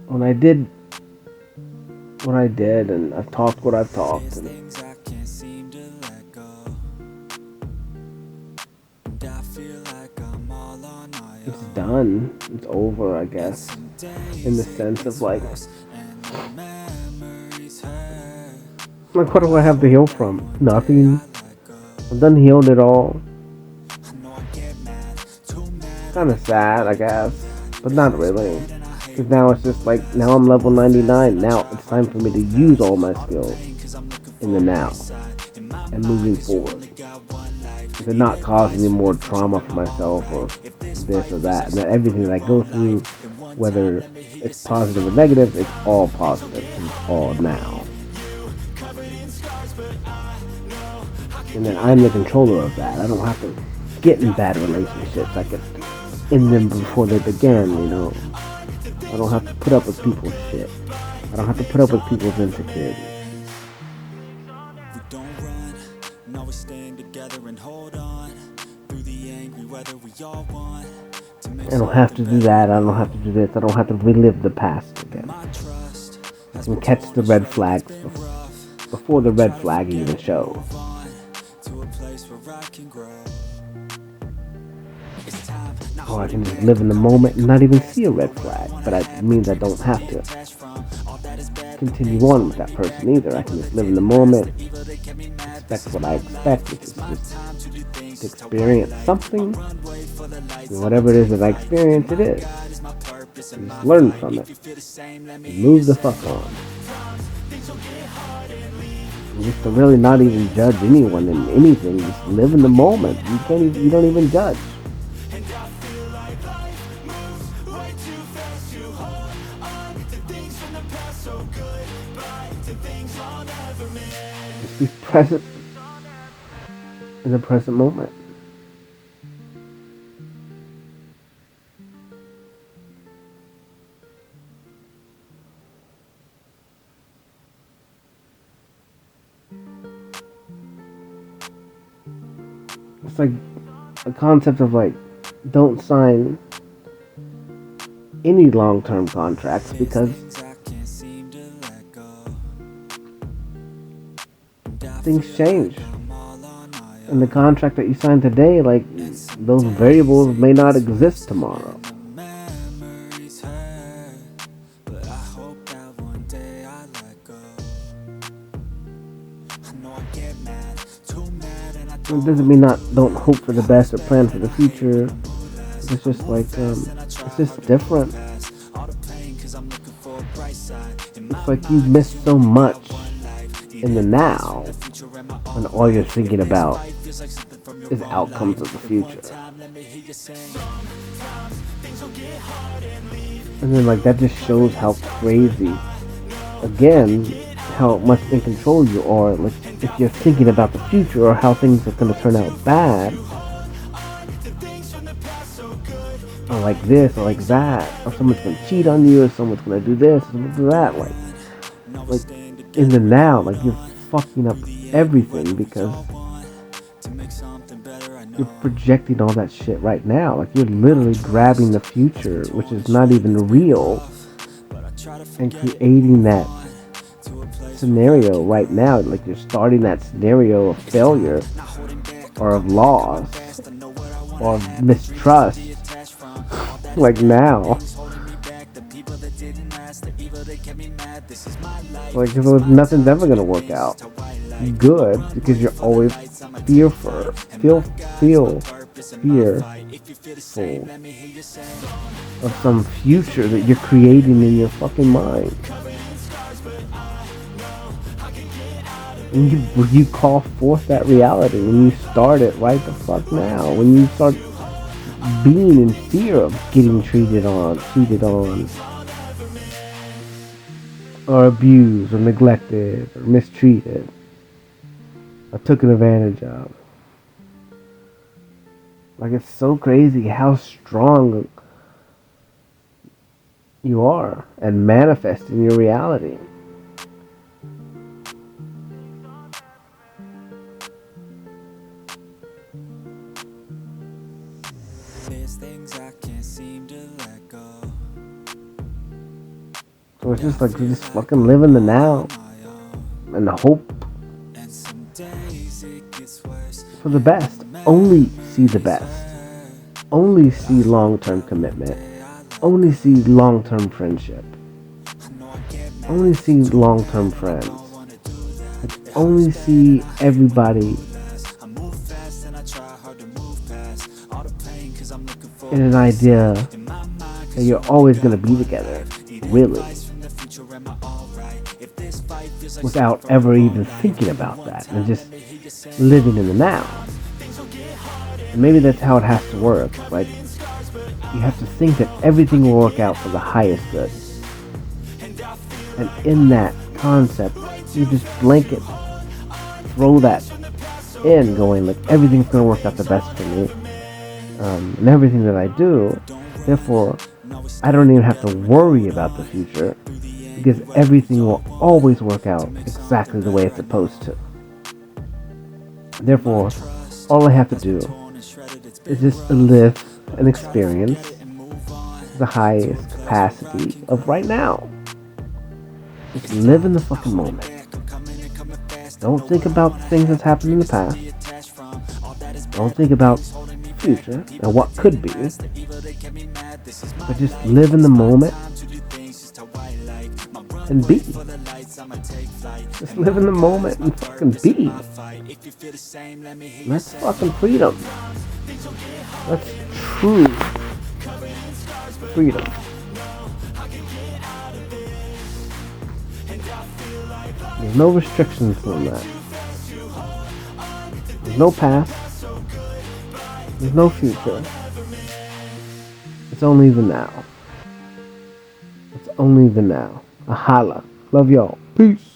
When I did what I did, and I've talked what I've talked, and Things I can't seem to let go. And I feel like I'm all on my it's own. done. It's over, I guess. In the sense of like, And the memories hurt. like what do I have to heal from? Nothing. Let go. I've done healed it all. I know I get mad, too mad. Kind of sad, I guess, but not really. Because now it's just like, now I'm level 99. Now it's time for me to use all my skills in the now and moving forward. To not cause any more trauma for myself or this or that. And that everything that I go through, whether it's positive or negative, it's all positive. It's all now. And then I'm the controller of that. I don't have to get in bad relationships. I can end them before they began, you know. I don't have to put up with people's shit. I don't have to put up with people's insecurities. We don't run, no, we're staying together and hold on. Through the angry weather we all want to make I don't have to do that. I don't have to do this. I don't have to relive the past again. my trust I can catch the red flags before the red flag even shows. on to a place where I can grow. It's time, now Or I can just live in the moment and not even see a red flag. But it means I don't have to detached from all that is bad. continue on with that person either. I can just live in the moment, expect what I expect, which is just to experience something. And whatever it is that I experience, it is. Just learn from it. Move the fuck on. And just to really not even judge anyone in anything. Just live in the moment. You don't even judge. Just be present in the present moment. It's like a concept of like, don't sign any long-term contracts because things change. And the contract that you signed today, like, those variables may not exist tomorrow. It doesn't mean don't hope for the best or plan for the future. It's just like, it's just different. It's like you've missed so much in the now when all you're thinking about is outcomes of the future. And then like that just shows how crazy, again, how much in control you are. Like if you're thinking about the future or how things are going to turn out bad, or like this or like that, or someone's going to cheat on you, or someone's going to do this, or someone's going to do that, like in the now, like you're fucking up everything because you're projecting all that shit right now. Like you're literally grabbing the future, which is not even real, and creating that scenario right now. Like you're starting that scenario of failure or of loss or of mistrust. Like now. Like nothing's ever gonna work out good because you're always fearful of some future that you're creating in your fucking mind. And you call forth that reality when you start it right the fuck now. When you start being in fear of getting cheated on, or abused, or neglected, or mistreated, or taken advantage of. Like it's so crazy how strong you are and manifesting your reality. So it's just like you just fucking live in the now and hope for the best. Only see the best. Only see long-term commitment. Only see long-term friendship. Only see long-term friends. Like, only see everybody in an idea that you're always going to be together. Really. Without ever even thinking about that and just living in the now. And maybe that's how it has to work. Like, you have to think that everything will work out for the highest good. And in that concept, you just blanket, throw that in, going like, everything's going to work out the best for me. And everything that I do, therefore, I don't even have to worry about the future because everything will always work out exactly the way it's supposed to. Therefore, all I have to do is just live and experience the highest capacity of right now. Just live in the fucking moment. Don't think about things that's happened in the past. Don't think about the future and what could be. But just live in the moment and be. Just live in the moment and fucking be. That's fucking freedom. That's true freedom. There's no restrictions on that. There's no past. There's no future. It's only the now. It's only the now. Ahala. Love y'all. Peace.